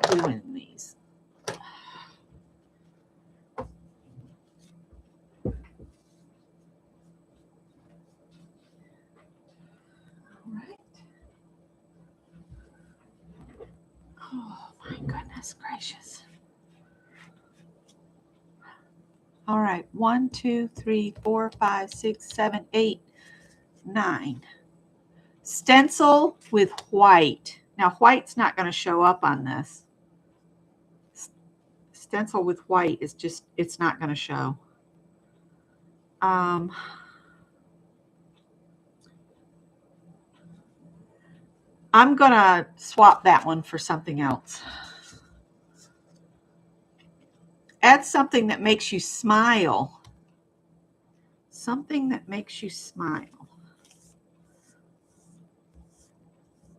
S1: doing these. All right. Oh my goodness gracious. All right. 1, 2, 3, 4, 5, 6, 7, 8, 9. Stencil with white. Now, white's not going to show up on this. Stencil with white is just, it's not going to show. I'm going to swap that one for something else. Add something that makes you smile. Something that makes you smile.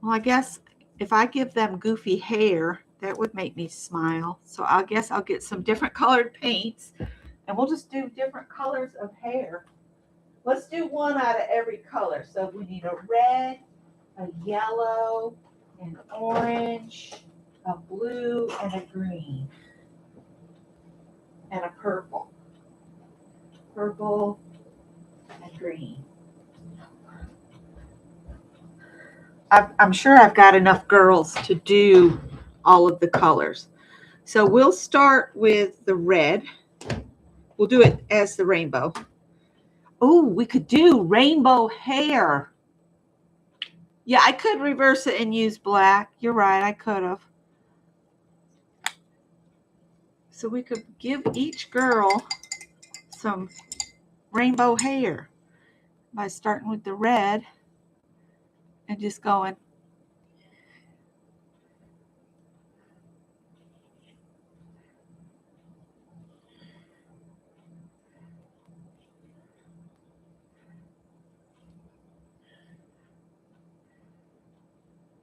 S1: Well, I guess if I give them goofy hair, that would make me smile. So I guess I'll get some different colored paints, and we'll just do different colors of hair. Let's do one out of every color. So we need a red, a yellow, an orange, a blue, and a green, and a purple. Purple and green. I'm sure I've got enough girls to do all of the colors. So we'll start with the red. We'll do it as the rainbow. Oh, we could do rainbow hair. Yeah, I could reverse it and use black. You're right, I could have. So we could give each girl some rainbow hair by starting with the red and just going.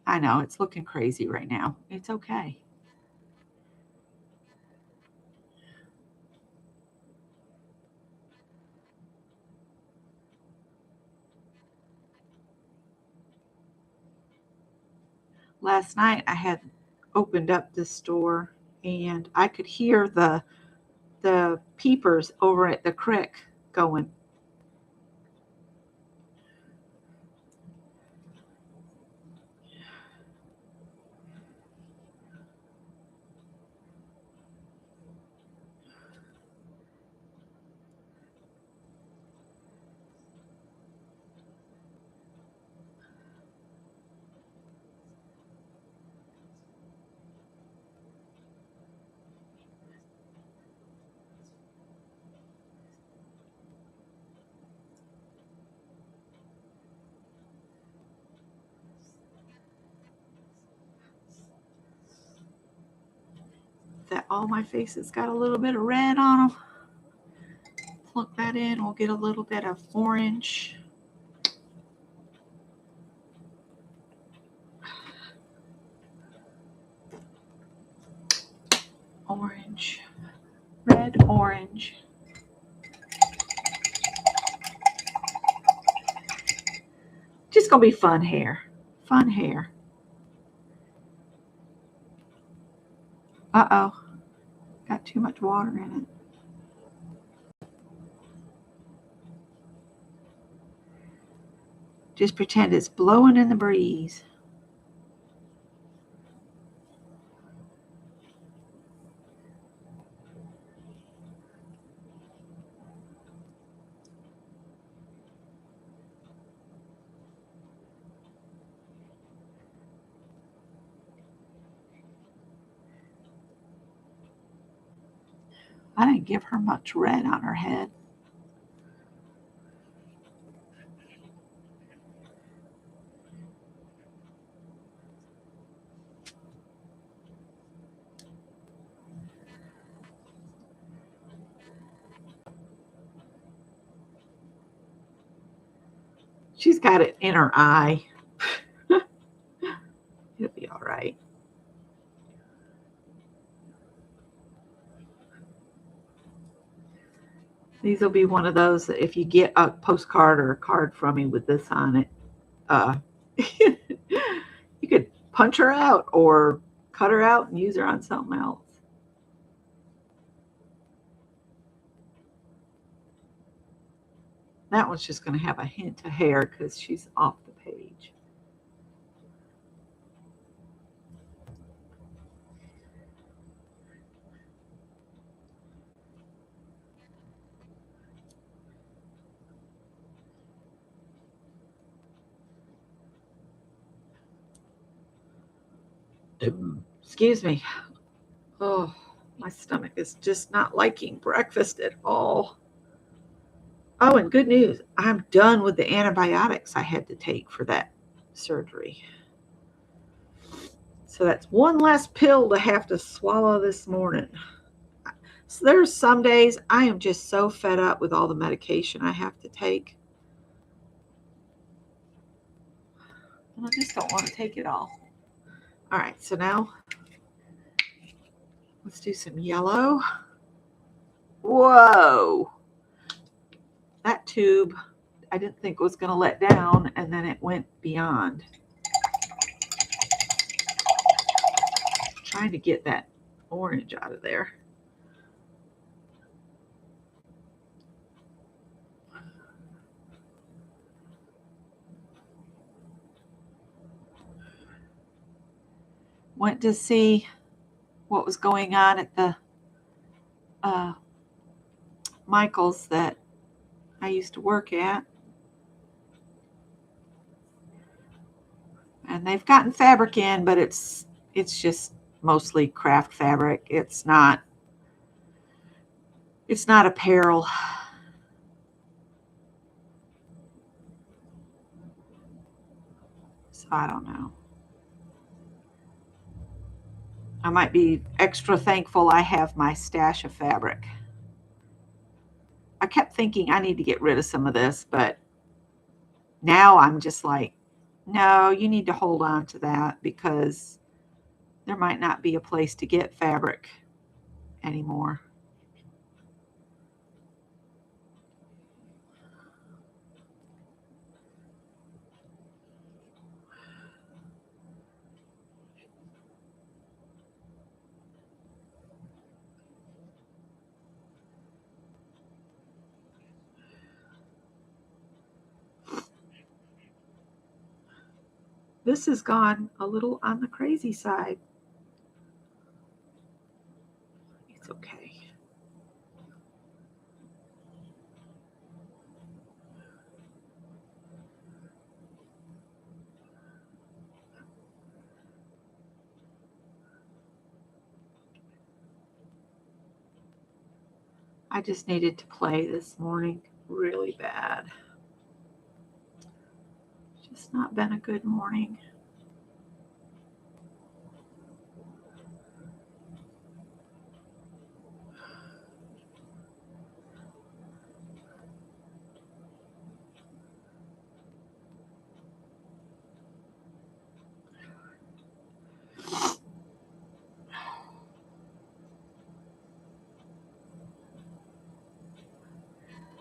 S1: I know, it's looking crazy right now. It's okay. Last night I had opened up this store and I could hear the peepers over at the creek going. that all my faces got a little bit of red on them. Plug that in. We'll get a little bit of orange. Orange. Red, orange. Just going to be fun hair. Fun hair. Uh-oh. Got too much water in it. Just pretend it's blowing in the breeze. I didn't give her much red on her head. She's got it in her eye. It'll be all right. These will be one of those that if you get a postcard or a card from me with this on it, you could punch her out or cut her out and use her on something else. That one's just going to have a hint of hair because she's off the page. Excuse me. Oh, my stomach is just not liking breakfast at all. Oh, and good news. I'm done with the antibiotics I had to take for that surgery. So that's one less pill to have to swallow this morning. So there's some days I am just so fed up with all the medication I have to take. And I just don't want to take it all. All right, so now let's do some yellow. Whoa. That tube I didn't think was going to let down, and then it went beyond. Trying to get that orange out of there. Went to see what was going on at the Michael's that I used to work at. And they've gotten fabric in, but it's just mostly craft fabric. It's not apparel. So I don't know. I might be extra thankful I have my stash of fabric. I kept thinking I need to get rid of some of this, but now I'm just like, no, you need to hold on to that because there might not be a place to get fabric anymore. This has gone a little on the crazy side. It's okay. I just needed to play this morning really bad. Just not been a good morning.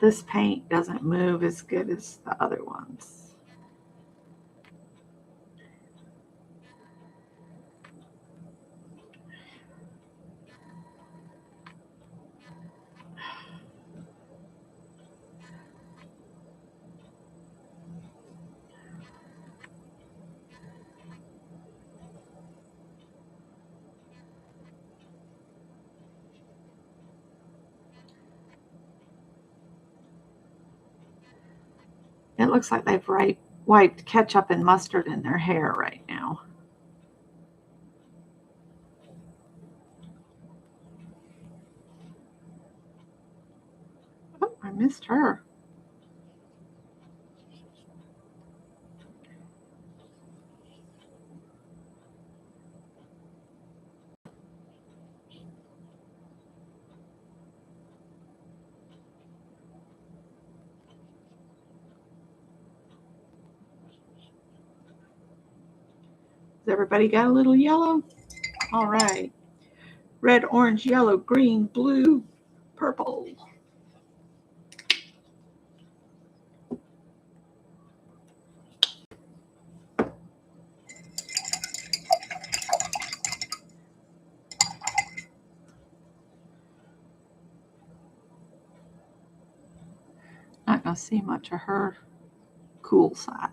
S1: this paint doesn't move as good as the other ones. It looks like they've wiped ketchup and mustard in their hair right now. Oh, I missed her. Has everybody got a little yellow? All right. Red, orange, yellow, green, blue, purple. Not going to see much of her cool side.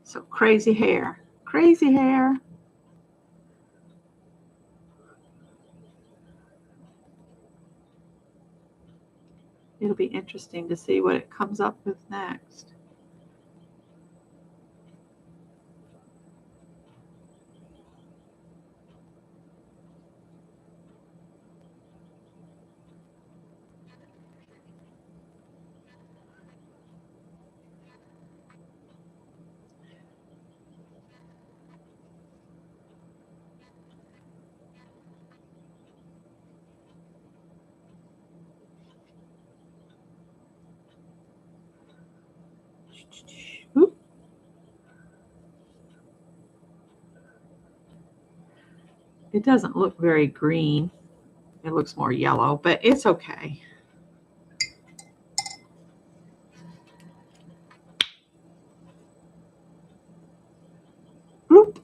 S1: So crazy hair. Crazy hair. It'll be interesting to see what it comes up with next. Oop. It doesn't look very green. It looks more yellow, but it's okay. Oop.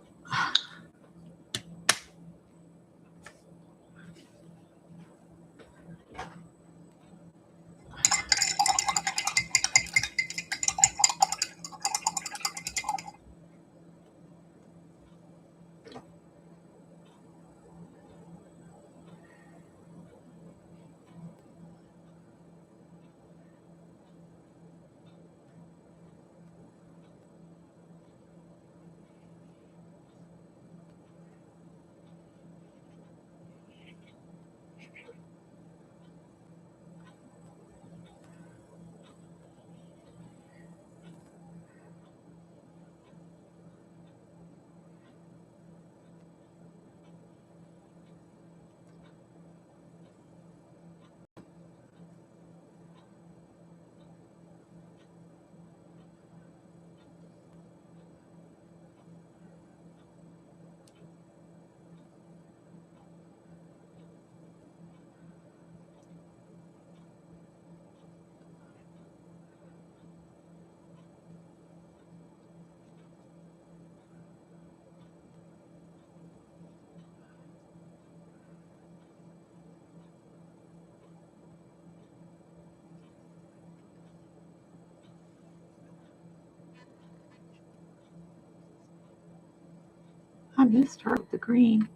S1: I missed her with the green.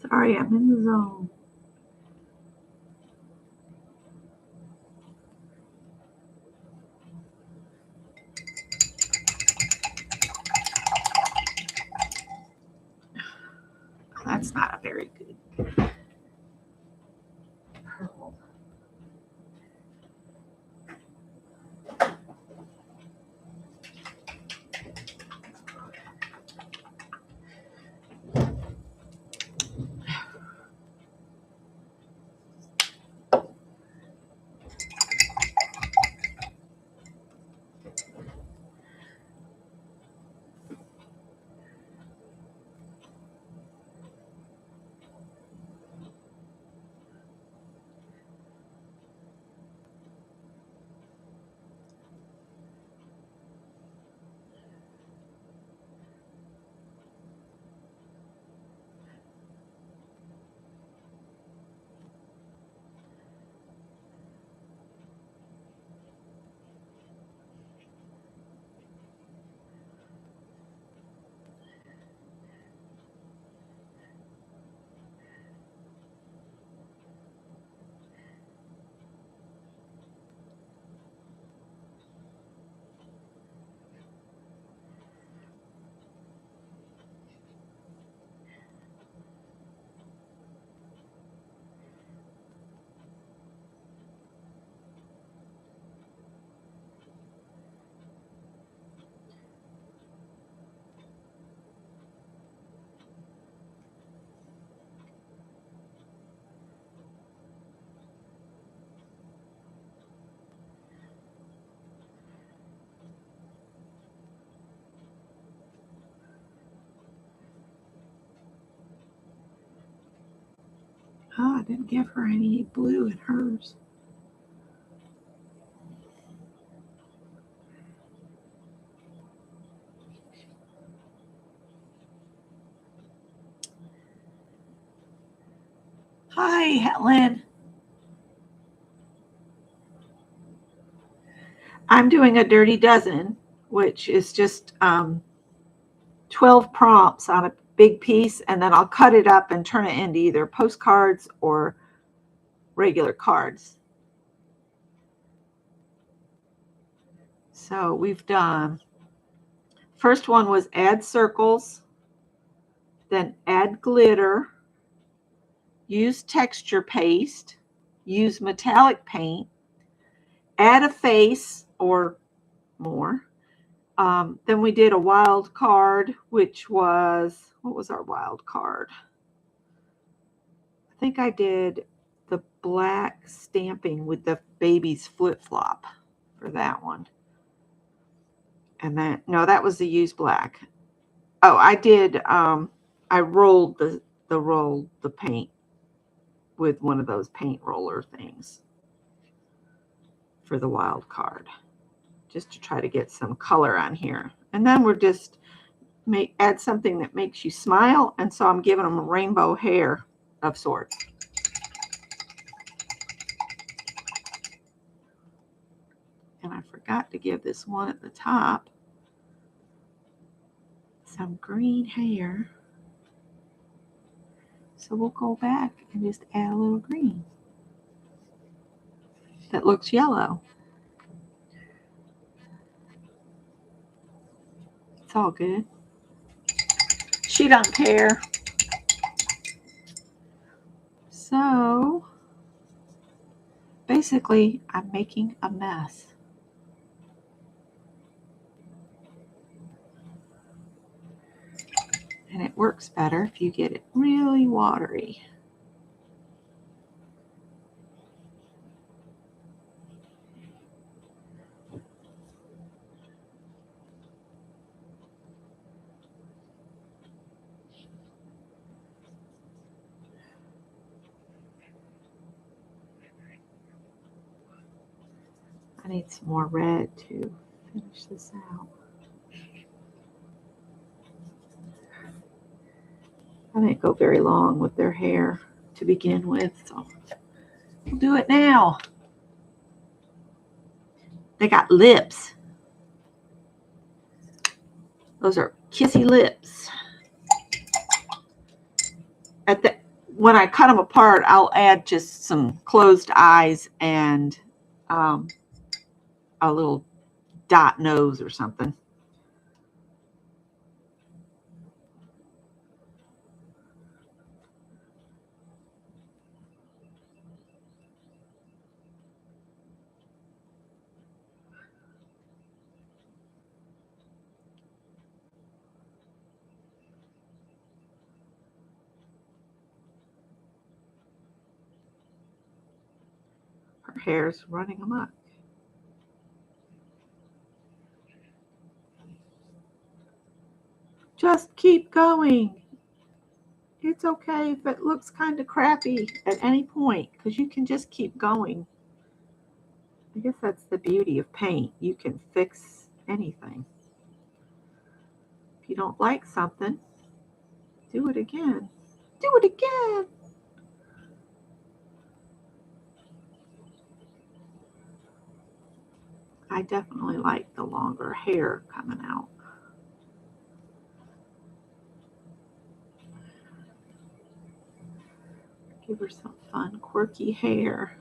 S1: Sorry, I'm in the zone. That's not a very good pearl. Oh, I didn't give her any blue in hers. Hi, Helen. I'm doing a dirty dozen, which is just 12 prompts on a big piece, and then I'll cut it up and turn it into either postcards or regular cards. So we've done, first one was add circles, then add glitter, use texture paste, use metallic paint, add a face or more. Then we did a wild card, which was, what was our wild card? I think I did the black stamping with the baby's flip-flop for that one. And then, no, that was the used black. Oh, I did, I rolled the paint with one of those paint roller things for the wild card, just to try to get some color on here. And then we're just add something that makes you smile, and so I'm giving them a rainbow hair of sorts. And I forgot to give this one at the top some green hair. So we'll go back and just add a little green that looks yellow. It's all good. She don't care. So basically, I'm making a mess. And it works better if you get it really watery. I need some more red to finish this out. I didn't go very long with their hair to begin with, so we'll do it now. They got lips. Those are kissy lips. When I cut them apart, I'll add just some closed eyes and a little dot nose or something. Her hair's running amok. Just keep going. It's okay if it looks kind of crappy at any point, because you can just keep going. I guess that's the beauty of paint. You can fix anything. If you don't like something, do it again. Do it again. I definitely like the longer hair coming out. Give her some fun, quirky hair.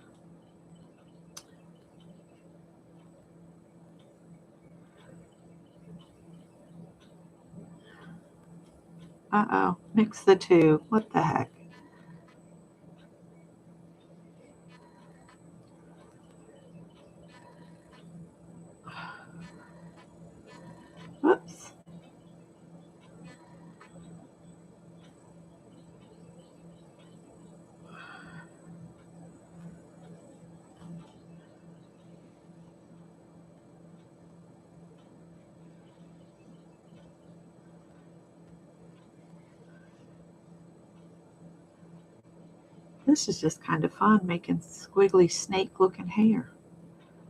S1: Uh-oh, mix the two. What the heck? Whoops. This is just kind of fun, making squiggly snake-looking hair.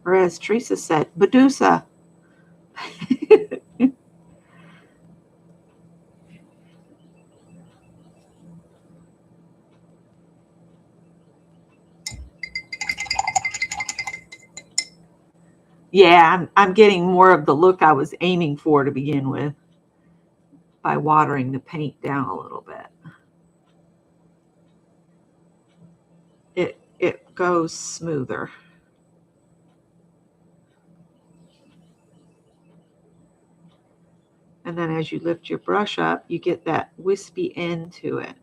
S1: Or as Teresa said, Medusa. Yeah, I'm getting more of the look I was aiming for to begin with by watering the paint down a little bit. It goes smoother. And then as you lift your brush up, you get that wispy end to it.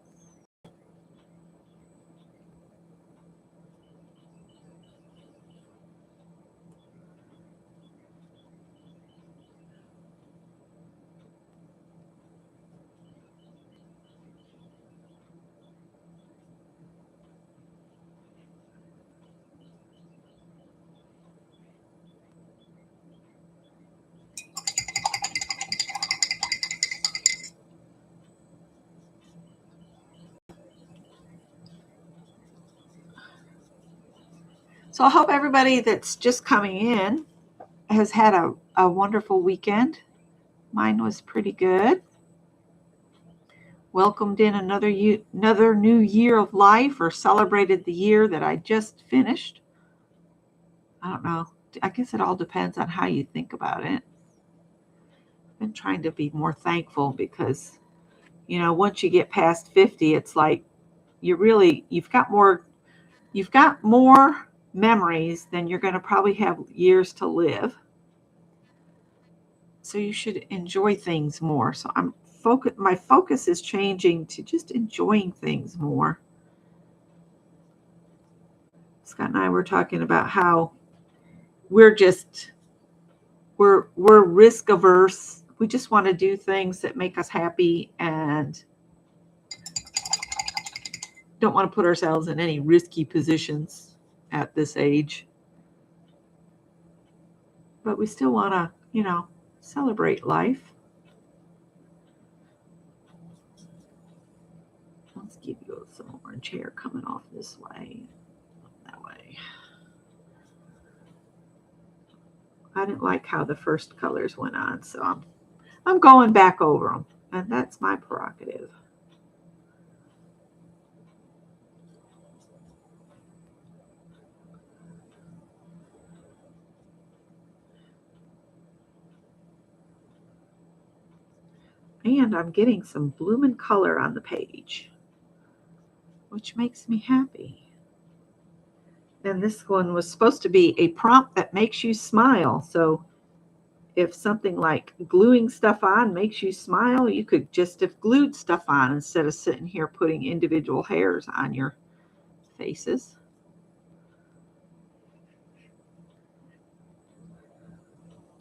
S1: So I hope everybody that's just coming in has had a wonderful weekend. Mine was pretty good. Welcomed in another new year of life, or celebrated the year that I just finished. I don't know. I guess it all depends on how you think about it. I've been trying to be more thankful because, once you get past 50, it's like you've got more memories than you're going to probably have years to live. So you should enjoy things more. So my focus is changing to just enjoying things more. Scott and I were talking about how we're risk averse. We just want to do things that make us happy and don't want to put ourselves in any risky positions at this age. But we still want to, celebrate life. Let's give you some orange hair coming off this way, that way. I didn't like how the first colors went on, so I'm going back over them, and that's my prerogative. And I'm getting some blooming color on the page, which makes me happy. And this one was supposed to be a prompt that makes you smile. So if something like gluing stuff on makes you smile, you could just have glued stuff on instead of sitting here putting individual hairs on your faces.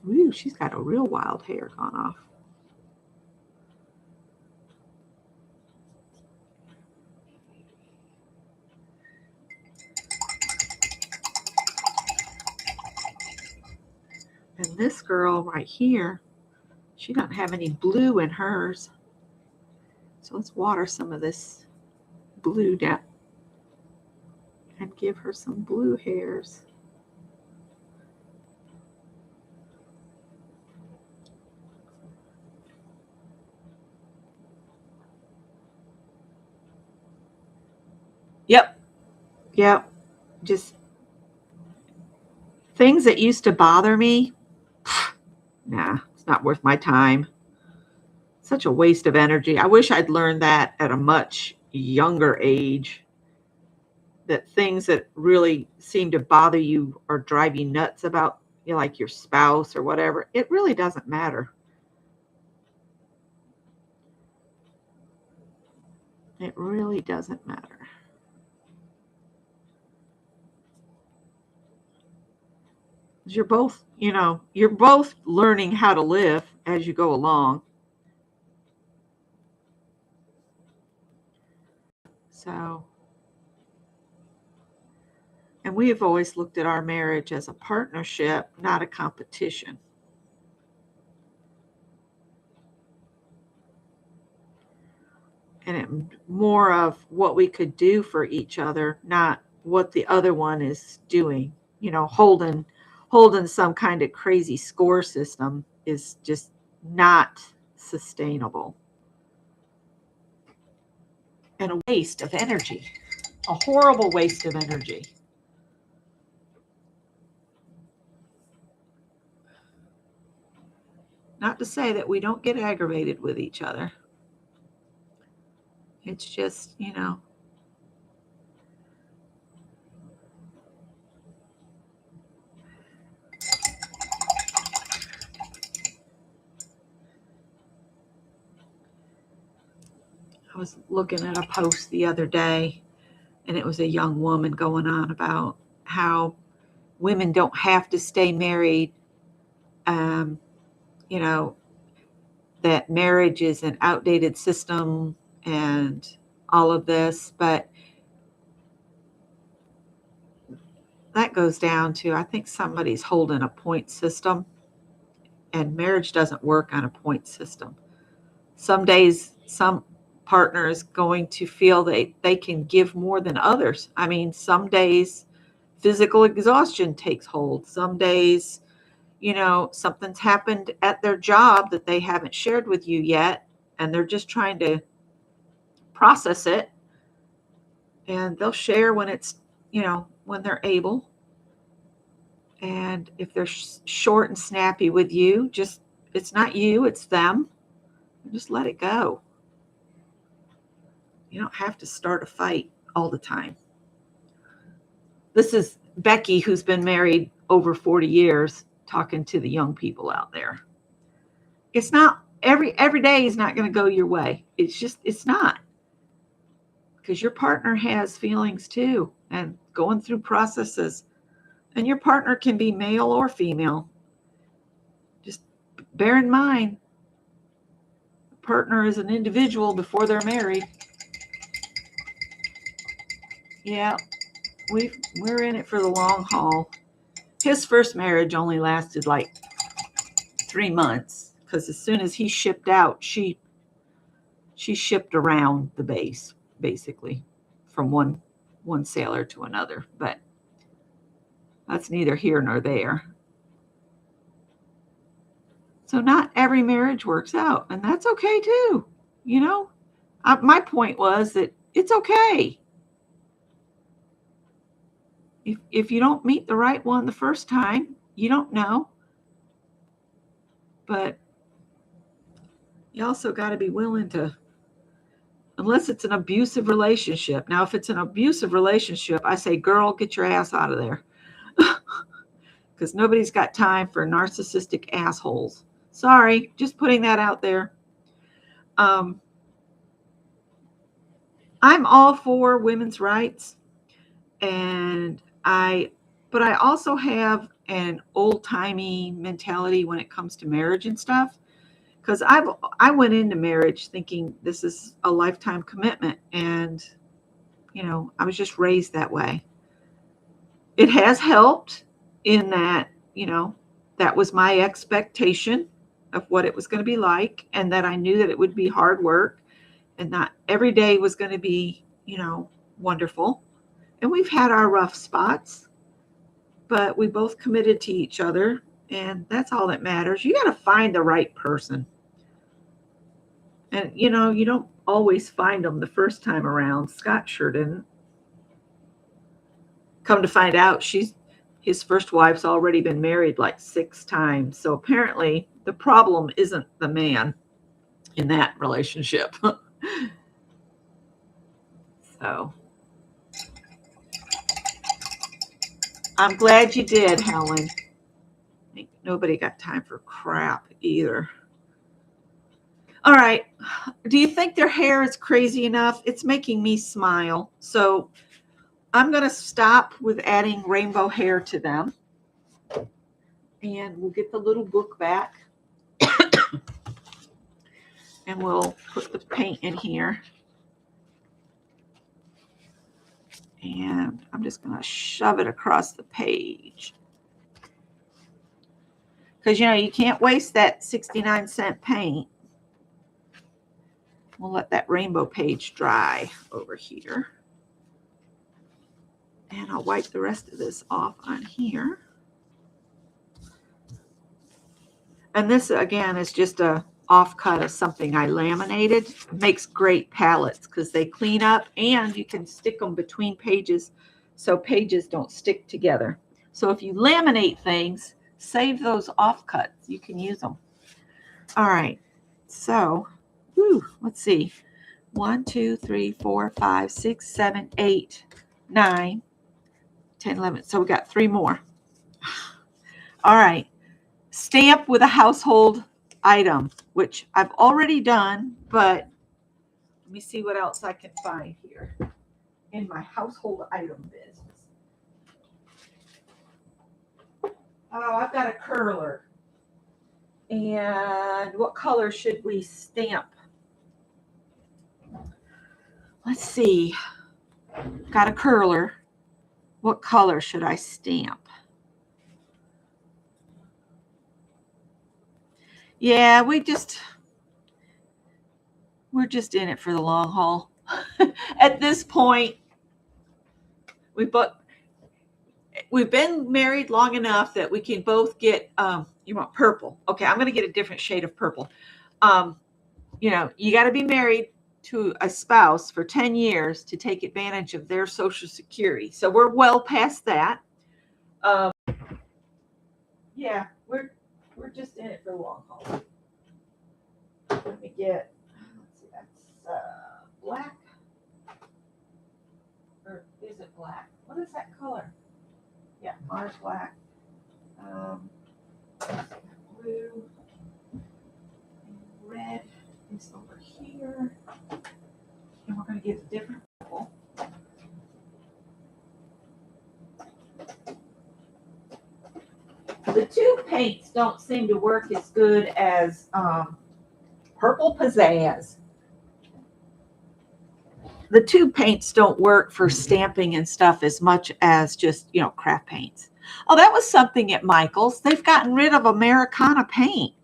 S1: Ooh, she's got a real wild hair gone off. And this girl right here, she doesn't have any blue in hers. So let's water some of this blue down and give her some blue hairs. Yep. Yep. Just things that used to bother me. Nah, it's not worth my time. Such a waste of energy. I wish I'd learned that at a much younger age. That things that really seem to bother you or drive you nuts about, you know, like your spouse or whatever, it really doesn't matter. It really doesn't matter. You're both, you know, you're both learning how to live as you go along. So, and we have always looked at our marriage as a partnership, not a competition. And it more of what we could do for each other, not what the other one is doing. You know, holding some kind of crazy score system is just not sustainable and a waste of energy, a horrible waste of energy. Not to say that we don't get aggravated with each other. It's just, you know, I was looking at a post the other day, and it was a young woman going on about how women don't have to stay married. Um, you know, that marriage is an outdated system and all of this, but that goes down to I think somebody's holding a point system, and marriage doesn't work on a point system. Some days, some partner is going to feel they can give more than others. I mean, some days physical exhaustion takes hold. Some days, you know, something's happened at their job that they haven't shared with you yet, and they're just trying to process it. And they'll share when it's, you know, when they're able. And if they're short and snappy with you, just it's not you, it's them. Just let it go. You don't have to start a fight all the time. This is Becky, who's been married over 40 years, talking to the young people out there. It's not every day is not going to go your way. It's not, because your partner has feelings too and going through processes, and your partner can be male or female. Just bear in mind, the partner is an individual before they're married. Yeah, we're in it for the long haul. His first marriage only lasted like 3 months, because as soon as he shipped out, she shipped around the base basically from one sailor to another. But that's neither here nor there. So not every marriage works out, and that's okay too. You know, my point was that it's okay. If you don't meet the right one the first time, you don't know. But you also got to be willing to, unless it's an abusive relationship. Now, if it's an abusive relationship, I say, girl, get your ass out of there. Because nobody's got time for narcissistic assholes. Sorry, just putting that out there. I'm all for women's rights, but I also have an old-timey mentality when it comes to marriage and stuff. Because I went into marriage thinking this is a lifetime commitment, and I was just raised that way. It has helped in that that was my expectation of what it was going to be like, and that I knew that it would be hard work, and not every day was going to be wonderful. And we've had our rough spots, but we both committed to each other, and that's all that matters. You got to find the right person. And, you don't always find them the first time around. Scott sure didn't. Come to find out, his first wife's already been married like 6 times. So apparently the problem isn't the man in that relationship. So I'm glad you did, Helen. Nobody got time for crap either. All right. Do you think their hair is crazy enough? It's making me smile. So I'm going to stop with adding rainbow hair to them. And we'll get the little book back. And we'll put the paint in here. And I'm just going to shove it across the page. Because, you can't waste that 69-cent paint. We'll let that rainbow page dry over here. And I'll wipe the rest of this off on here. And this, again, is just a offcut of something I laminated. It makes great palettes because they clean up, and you can stick them between pages so pages don't stick together. So if you laminate things, save those offcuts. You can use them. All right. So, let's see. 1, 2, 3, 4, 5, 6, 7, 8, 9, 10, 11. So we got 3 more. All right. Stamp with a household item, which I've already done, but let me see what else I can find here in my household item business. Oh, I've got a curler. And what color should we stamp? Let's see. Got a curler. What color should I stamp? Yeah, we're just in it for the long haul. At this point, we've been married long enough that we can both get, you want purple. Okay, I'm going to get a different shade of purple. You got to be married to a spouse for 10 years to take advantage of their Social Security. So we're well past that. Yeah, we're just in it for the long haul. Let me get, let's see, that's black. Or is it black? What is that color? Yeah, Mars black. Blue. And red is over here. And we're going to get a different purple. The 2 paints don't seem to work as good as Purple Pizzazz. The 2 paints don't work for stamping and stuff as much as just, craft paints. Oh, that was something at Michael's. They've gotten rid of Americana paint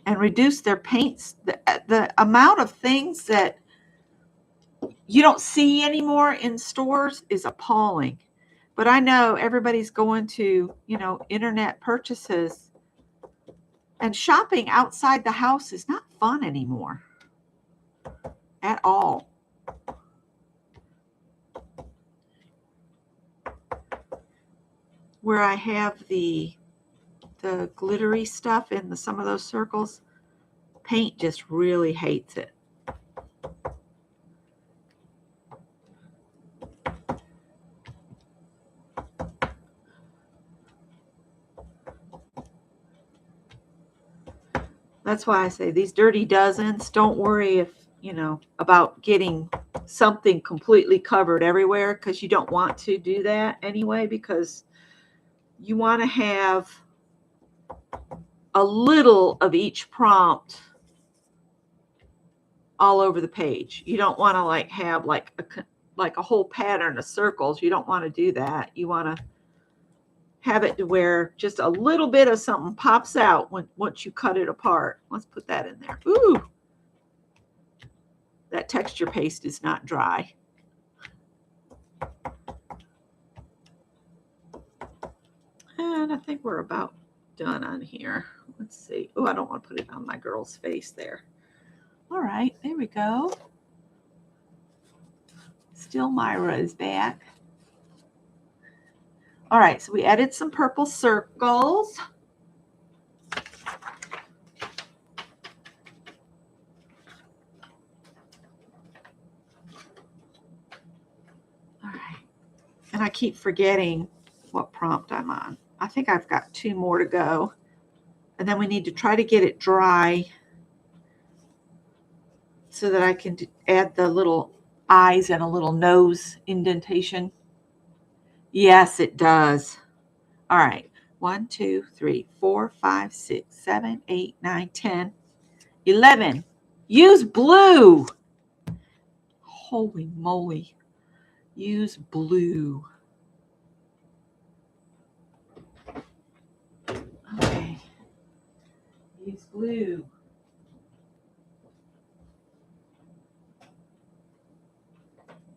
S1: and reduced their paints. The amount of things that you don't see anymore in stores is appalling. But I know everybody's going to, internet purchases, and shopping outside the house is not fun anymore at all. Where I have the glittery stuff in some of those circles, paint just really hates it. That's why I say these dirty dozens, don't worry if, about getting something completely covered everywhere, because you don't want to do that anyway, because you want to have a little of each prompt all over the page. You don't want to have like a whole pattern of circles. You don't want to do that. You want to have it to where just a little bit of something pops out once you cut it apart. Let's put that in there. Ooh, that texture paste is not dry. And I think we're about done on here. Let's see. Oh, I don't want to put it on my girl's face there. All right, there we go. Still Myra is back. All right, so we added some purple circles. All right, and I keep forgetting what prompt I'm on. I think I've got 2 more to go. And then we need to try to get it dry so that I can add the little eyes and a little nose indentation. Yes, it does. All right. 1, 2, 3, 4, 5, 6, 7, 8, 9, 10, 11. Use blue. Holy moly. Use blue. Okay. Use blue.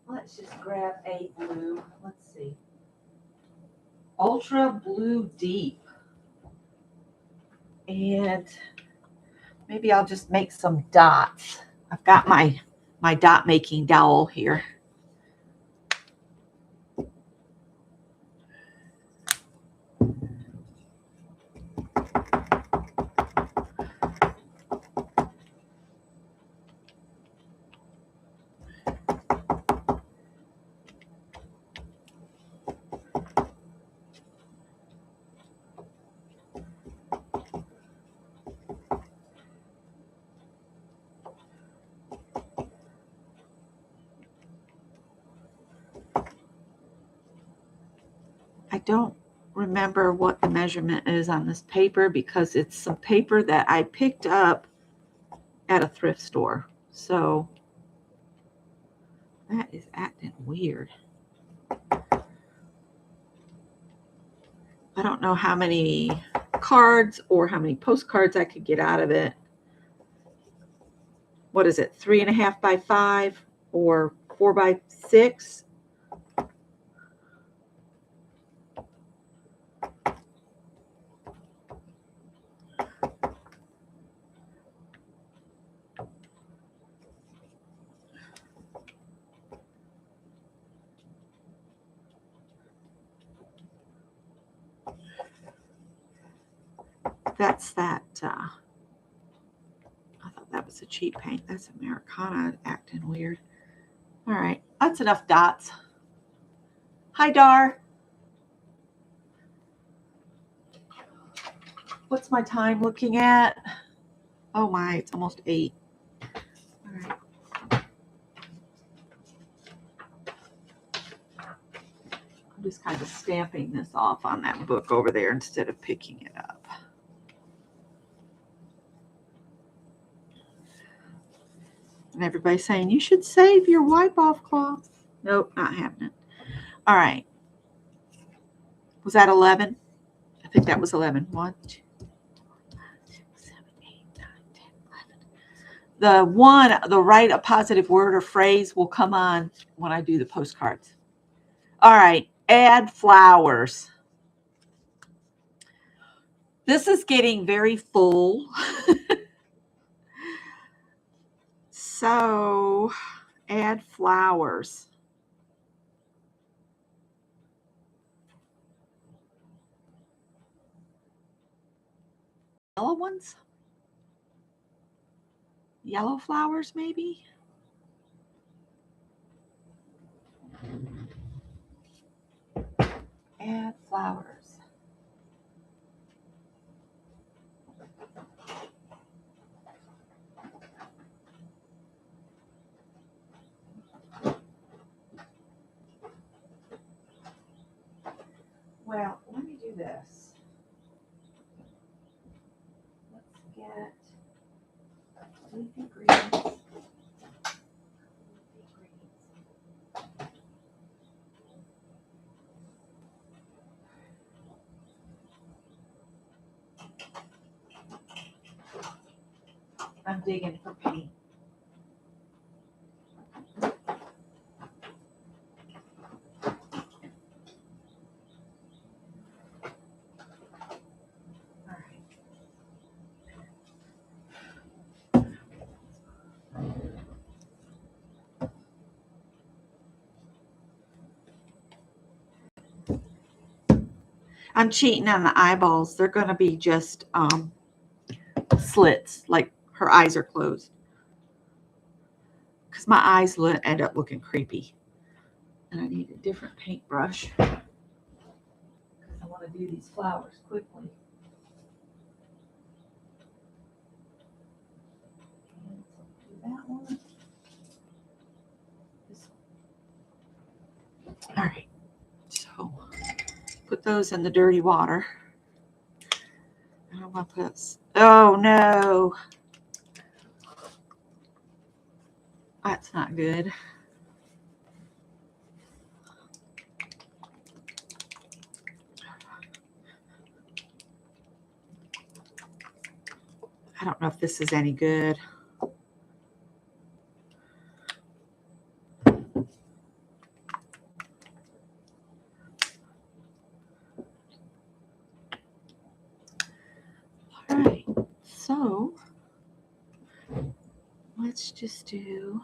S1: Let's just grab a blue. Let's see. Ultra Blue Deep. And maybe I'll just make some dots. I've got my dot making dowel here. I don't remember what the measurement is on this paper because it's some paper that I picked up at a thrift store. So that is acting weird. I don't know how many cards or how many postcards I could get out of it. What is it, 3.5 by 5 or 4 by 6? That's that. I thought that was a cheap paint. That's Americana acting weird. All right, that's enough dots. Hi, Dar. What's my time looking at? Oh my, it's almost 8. All right. I'm just kind of stamping this off on that book over there instead of picking it up. And everybody's saying, you should save your wipe off cloth. Nope, not happening. All right. Was that 11? I think that was 11. 1, 2, 3, 4, 5, 6, 7, 8, 9, 10, 11. The write a positive word or phrase will come on when I do the postcards. All right. add flowers. This is getting very full. So add flowers. Yellow ones? Yellow flowers, maybe? Add flowers. Well, let me do this. Let's get leafy greens. I'm digging for paint. I'm cheating on the eyeballs. They're going to be just slits, like her eyes are closed. Because my eyes end up looking creepy. And I need a different paintbrush. Because I want to do these flowers quickly. And so do that one. This one. All right. So put those in the dirty water. I don't want to put this. Oh no. That's not good. I don't know if this is any good. All right. So let's just do.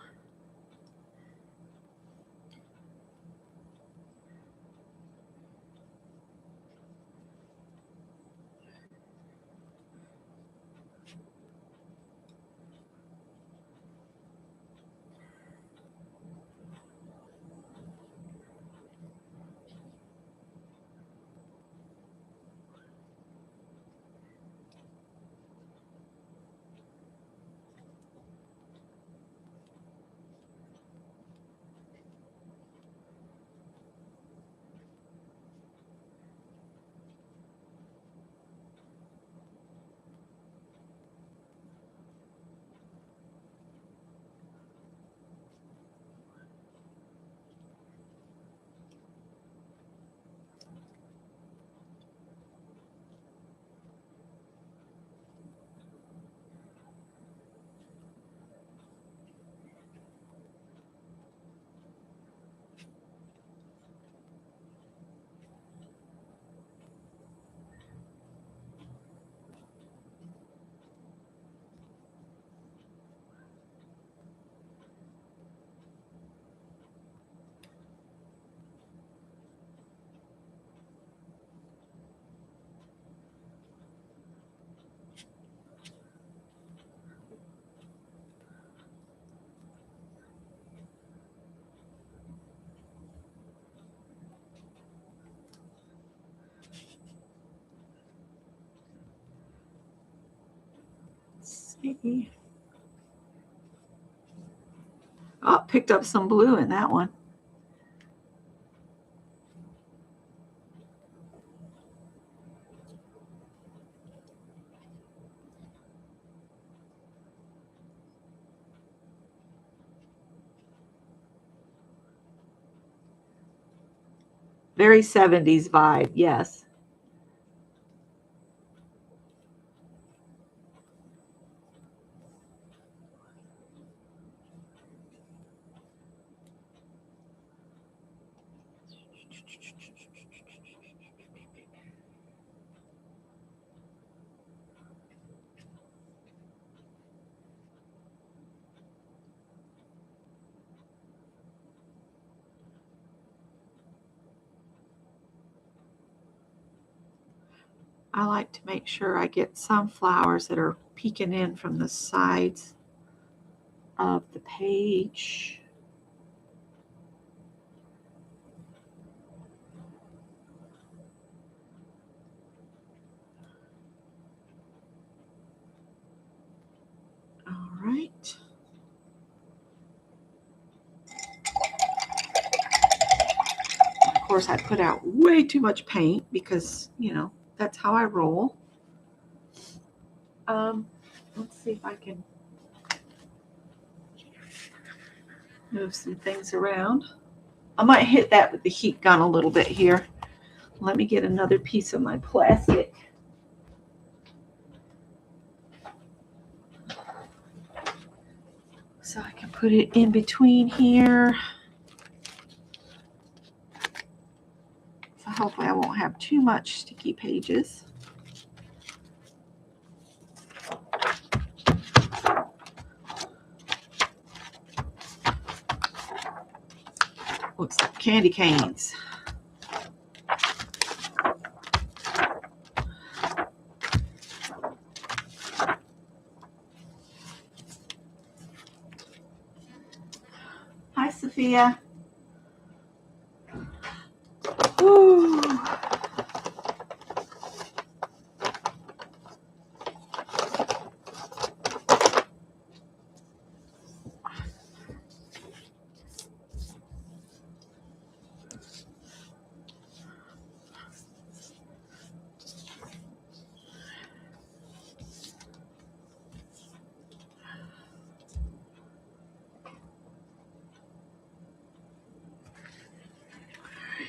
S1: See. Oh, picked up some blue in that one. Very 70s vibe, yes. I like to make sure I get some flowers that are peeking in from the sides of the page. All right. Of course, I put out way too much paint because, you know, that's how I roll. Let's see if I can move some things around. I might hit that with the heat gun a little bit here. Let me get another piece of my plastic. So I can put it in between here. So hopefully I won't have too much sticky pages. Looks like candy canes. Hi, Sophia. Ooh.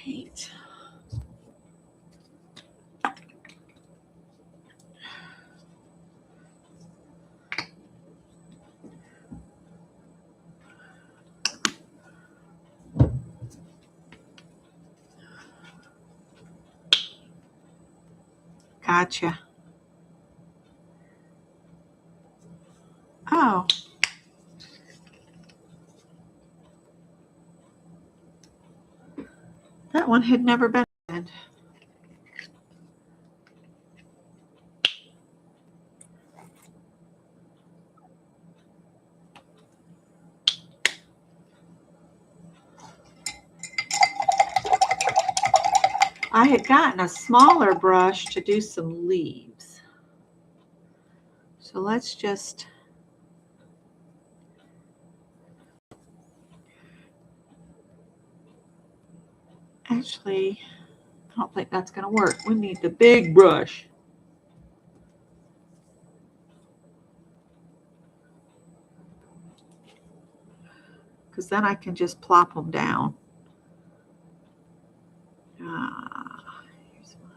S1: Right. Gotcha. Oh. That one had never been. I had gotten a smaller brush to do some leaves. So let's just actually, I don't think that's going to work. We need the big brush. Because then I can just plop them down. Here's one.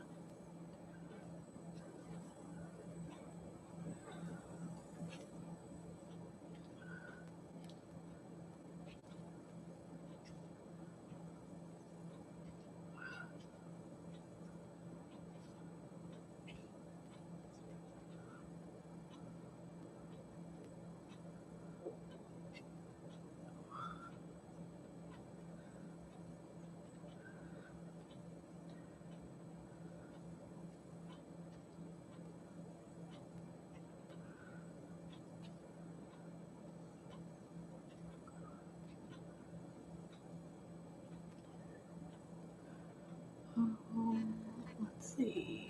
S1: Let's see.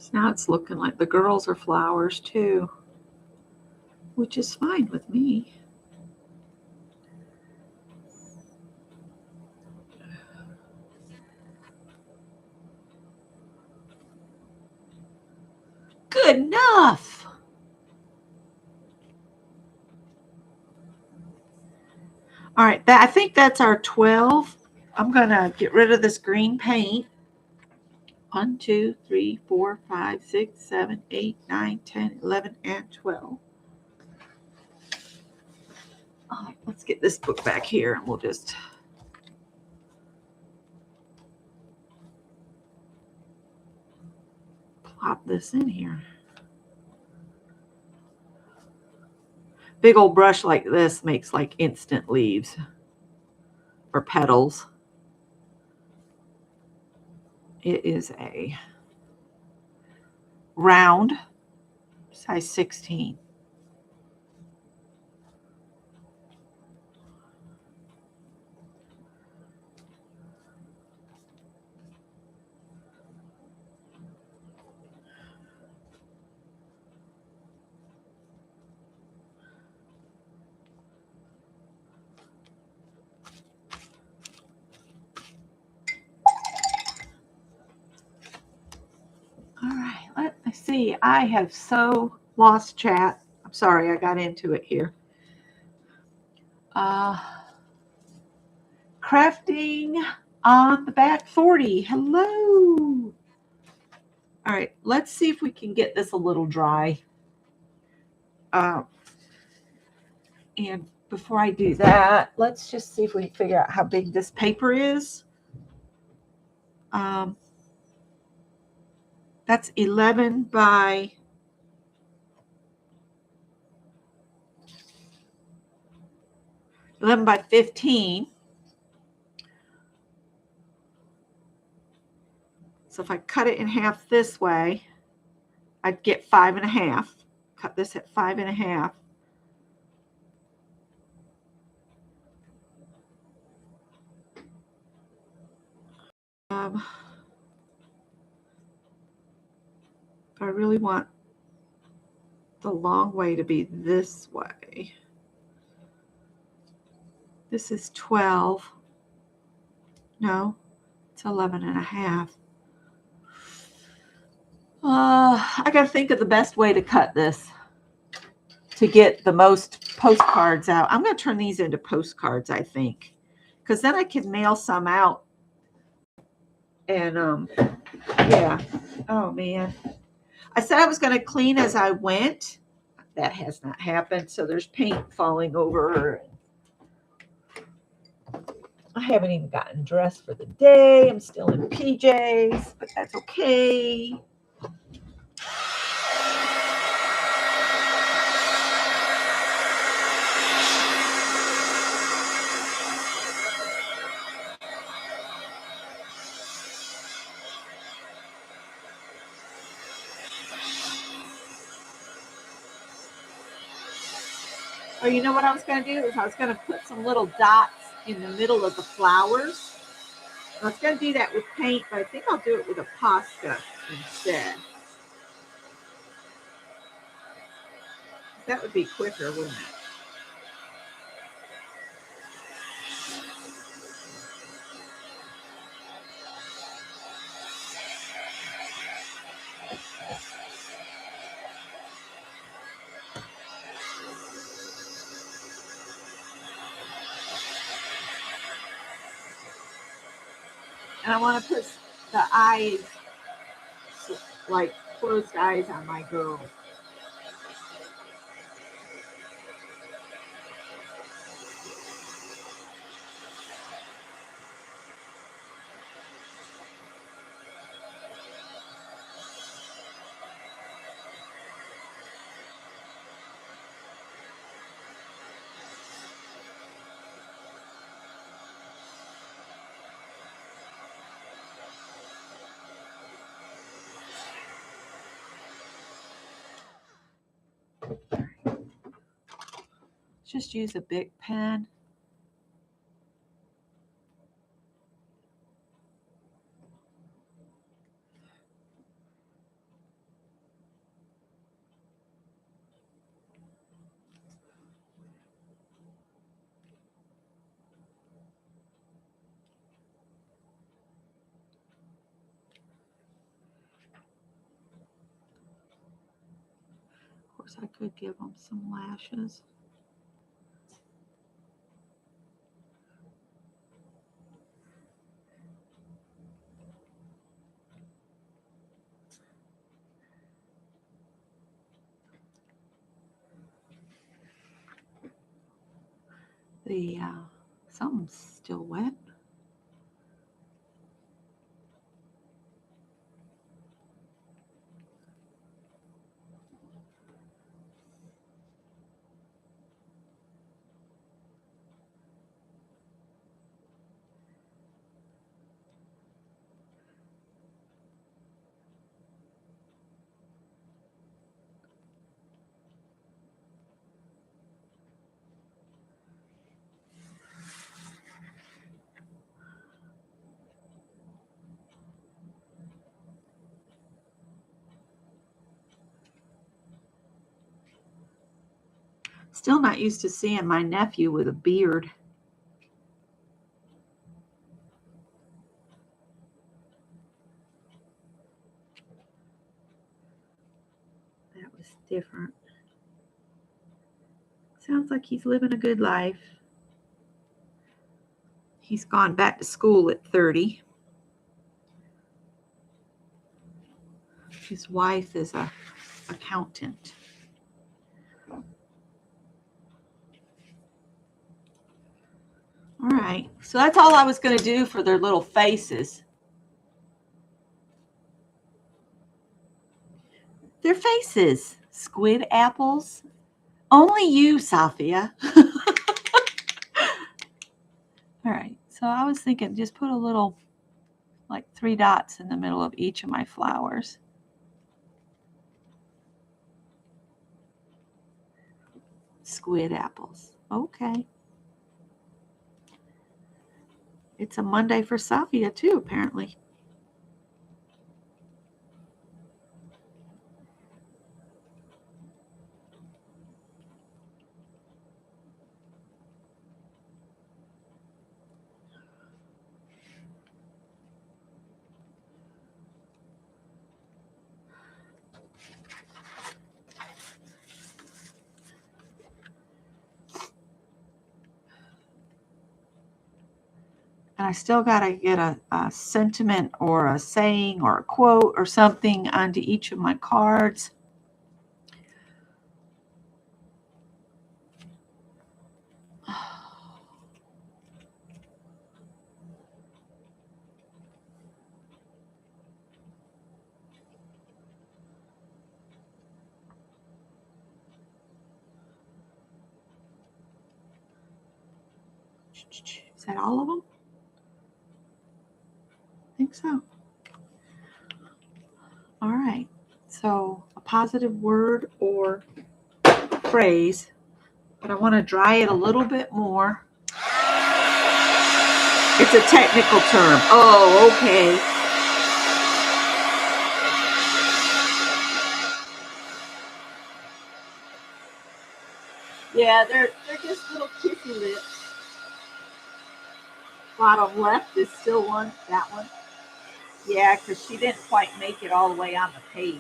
S1: So now it's looking like the girls are flowers too, which is fine with me. Good enough. All right, I think that's our 12. I'm going to get rid of this green paint. 1, 2, 3, 4, 5, 6, 7, 8, 9, 10, 11, and 12. All right, let's get this book back here and we'll just plop this in here. Big old brush like this makes like instant leaves or petals. It is a round, size 16. All right, let me see. I have so lost chat. I'm sorry, I got into it here. Crafting on the back 40. Hello. All right, let's see if we can get this a little dry. And before I do that, let's just see if we can figure out how big this paper is. That's 11 by 15. So if I cut it in half this way, I'd get 5.5. Cut this at 5.5. I really want the long way to be this way. This is 12. No, it's 11.5. I got to think of the best way to cut this to get the most postcards out. I'm going to turn these into postcards, I think, because then I can mail some out. And yeah. Oh man. I said I was going to clean as I went. That has not happened. So there's paint falling over. I haven't even gotten dressed for the day. I'm still in PJs, but that's okay. Oh, you know what I was going to do is I was going to put some little dots in the middle of the flowers. I was going to do that with paint, but I think I'll do it with a pasta instead. That would be quicker, wouldn't it? And I want to put the eyes, like closed eyes on my girl. Just use a big pen. I could give them some lashes. The something's still wet. Still not used to seeing my nephew with a beard. That was different. Sounds like he's living a good life. He's gone back to school at 30. His wife is an accountant. All right, so that's all I was going to do for their little faces. Their faces, squid apples. Only you, Safia. All right, so I was thinking just put a little, like 3 dots in the middle of each of my flowers. Squid apples. Okay. It's a Monday for Safia too, apparently. And I still got to get a sentiment or a saying or a quote or something onto each of my cards. Is that all of them? I think so. All right. So a positive word or phrase, but I want to dry it a little bit more. It's a technical term. Oh, okay. Yeah, they're just little kissy lips. Bottom left is still one, that one. Yeah, because she didn't quite make it all the way on the page.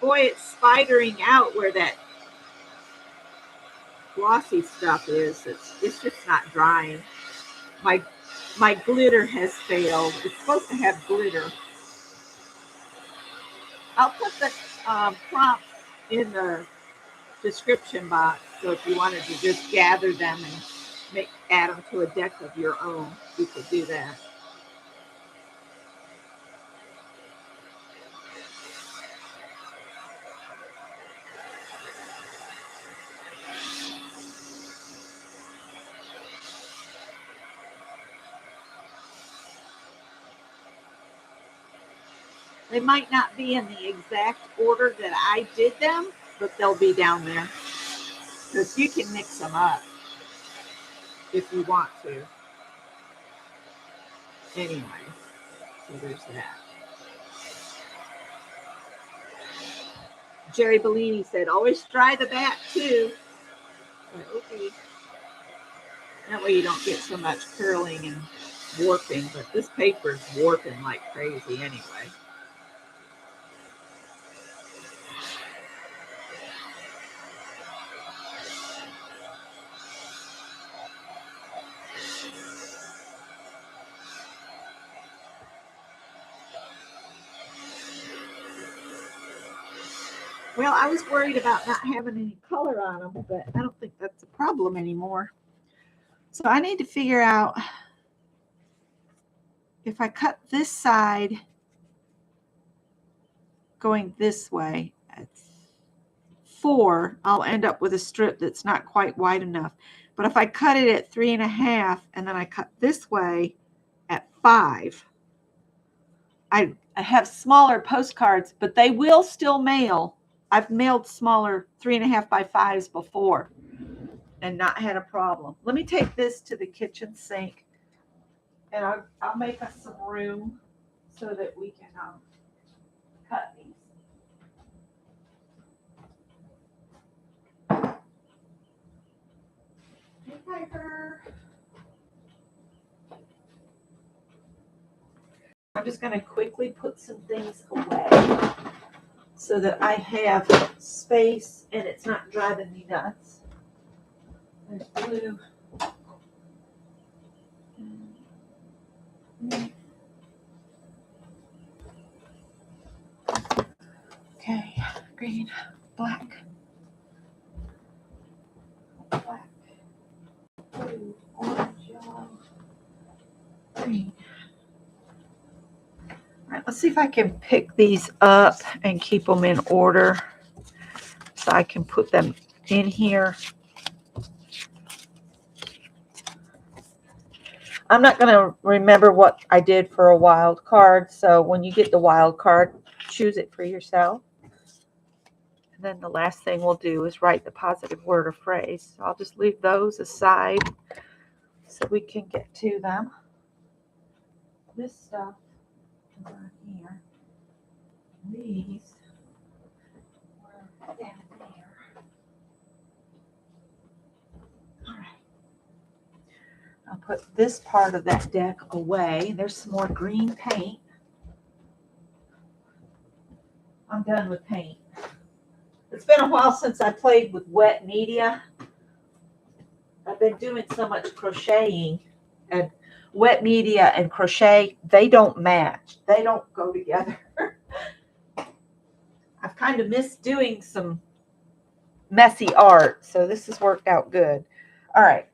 S1: Boy, it's spidering out where that glossy stuff is. It's just not drying. My glitter has failed. It's supposed to have glitter. I'll put the prompt in the description box, so if you wanted to just gather them and add them to a deck of your own, you could do that. They might not be in the exact order that I did them, but they'll be down there. Because you can mix them up if you want to. Anyway, so there's that. Jerry Bellini said, always dry the back too. But okay. That way you don't get so much curling and warping, but this paper is warping like crazy anyway. Well, I was worried about not having any color on them, but I don't think that's a problem anymore. So I need to figure out if I cut this side going this way at 4, I'll end up with a strip that's not quite wide enough. But if I cut it at 3.5 and then I cut this way at 5, I have smaller postcards, but they will still mail. I've mailed smaller 3.5 by 5s before and not had a problem. Let me take this to the kitchen sink and I'll make us some room so that we can cut these. Piper. I'm just going to quickly put some things away so that I have space and it's not driving me nuts. There's blue. Okay, green, black, blue, orange, yellow, green. All right, let's see if I can pick these up and keep them in order so I can put them in here. I'm not going to remember what I did for a wild card, so when you get the wild card, choose it for yourself. And then the last thing we'll do is write the positive word or phrase. So I'll just leave those aside so we can get to them. This stuff is on here. These were down there. All right. I'll put this part of that deck away. There's some more green paint. I'm done with paint. It's been a while since I played with wet media. I've been doing so much crocheting, and wet media and crochet, they don't match. They don't go together. I've kind of missed doing some messy art, so this has worked out good. All right.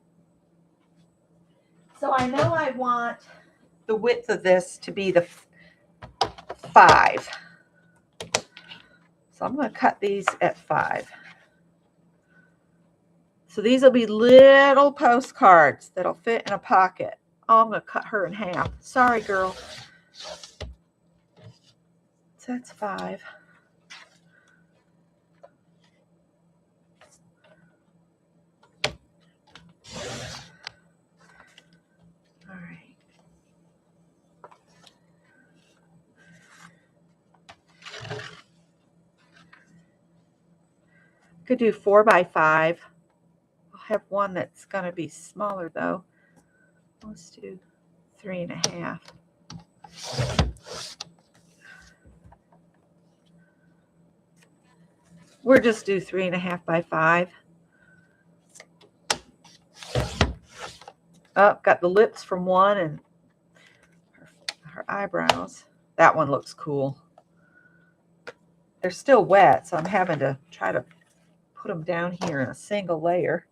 S1: So I know I want the width of this to be the 5. So I'm going to cut these at 5. So these will be little postcards that'll fit in a pocket. Oh, I'm going to cut her in half. Sorry, girl. So that's 5. All right. Could do 4 by 5. I'll have one that's going to be smaller though. Let's do 3.5. We'll just do 3.5 by 5. Oh, got the lips from one and her eyebrows. That one looks cool. They're still wet, so I'm having to try to put them down here in a single layer.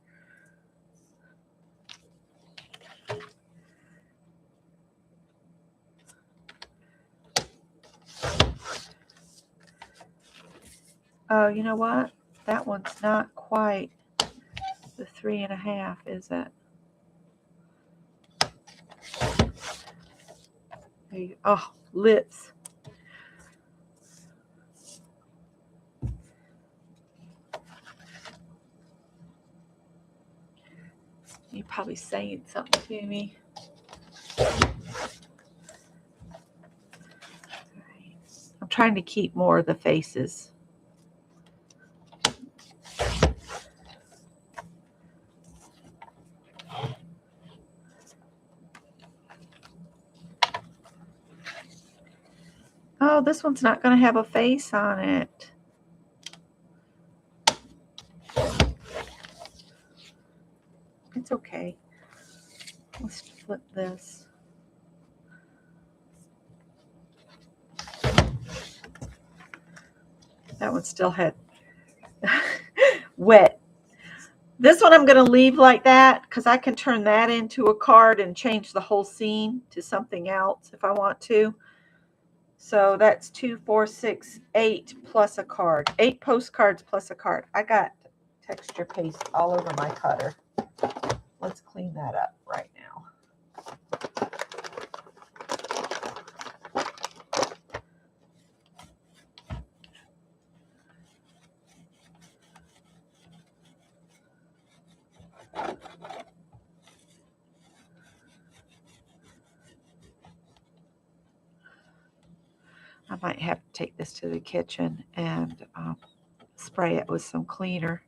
S1: Oh, you know what? That one's not quite the 3.5, is it? There you, oh, lips. You're probably saying something to me. I'm trying to keep more of the faces. Oh, this one's not going to have a face on it. It's okay. Let's flip this. That one still had wet. This one I'm going to leave like that because I can turn that into a card and change the whole scene to something else if I want to. So that's 2, 4, 6, 8 plus a card. 8 postcards plus a card. I got texture paste all over my cutter. Let's clean that up right now. I might have to take this to the kitchen and spray it with some cleaner.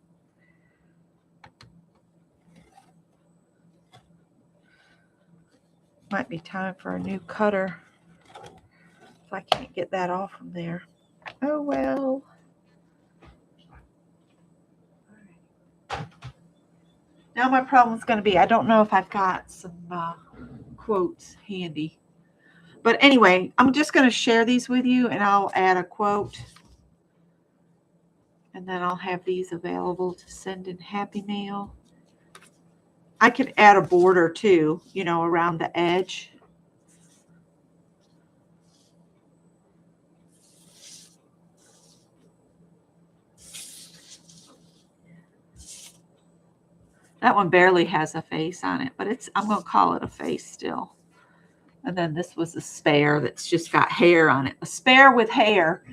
S1: Might be time for a new cutter if I can't get that off from there. Oh well. Now my problem is going to be I don't know if I've got some quotes handy. But anyway, I'm just going to share these with you and I'll add a quote. And then I'll have these available to send in Happy Mail. I could add a border too, you know, around the edge. That one barely has a face on it, but I'm going to call it a face still. And then this was a spare that's just got hair on it. A spare with hair.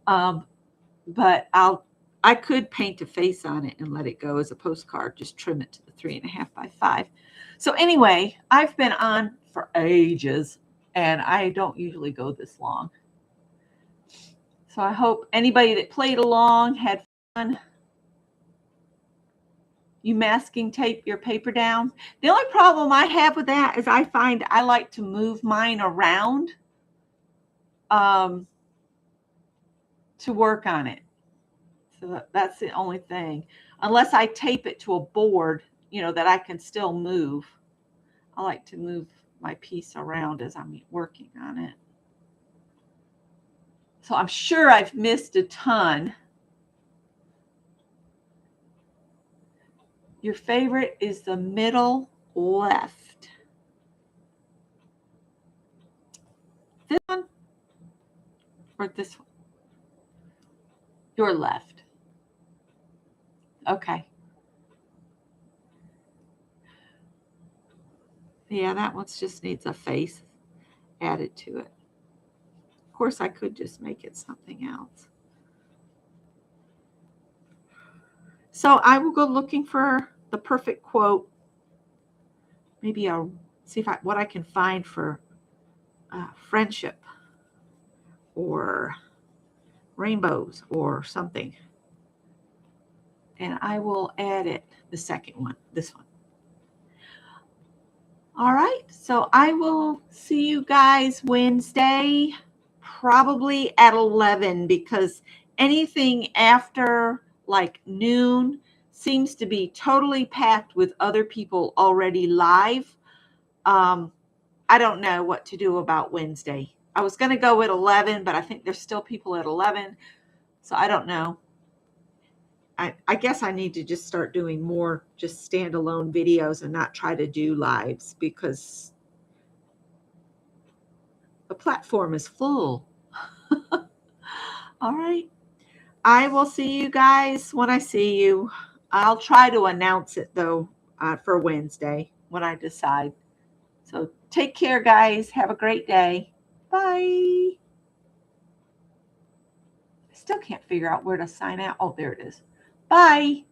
S1: But I could paint a face on it and let it go as a postcard. Just trim it to the 3.5 by 5. So anyway, I've been on for ages, and I don't usually go this long. So I hope anybody that played along had fun. You masking tape your paper down. The only problem I have with that is I find I like to move mine around to work on it. So that's the only thing. Unless I tape it to a board, you know, that I can still move. I like to move my piece around as I'm working on it. So I'm sure I've missed a ton. Your favorite is the middle left. This one or this one? Your left. Okay. Yeah, that one just needs a face added to it. Of course, I could just make it something else. So I will go looking for the perfect quote. Maybe I'll see what I can find for friendship or rainbows or something. And I will add it, the second one, this one. All right, so I will see you guys Wednesday, probably at 11, because anything after like noon seems to be totally packed with other people already live. I don't know what to do about Wednesday. I was going to go at 11, but I think there's still people at 11, so I don't know. I guess I need to just start doing more just standalone videos and not try to do lives because the platform is full. All right. I will see you guys when I see you. I'll try to announce it, though, for Wednesday when I decide. So take care, guys. Have a great day. Bye. I still can't figure out where to sign out. Oh, there it is. Bye.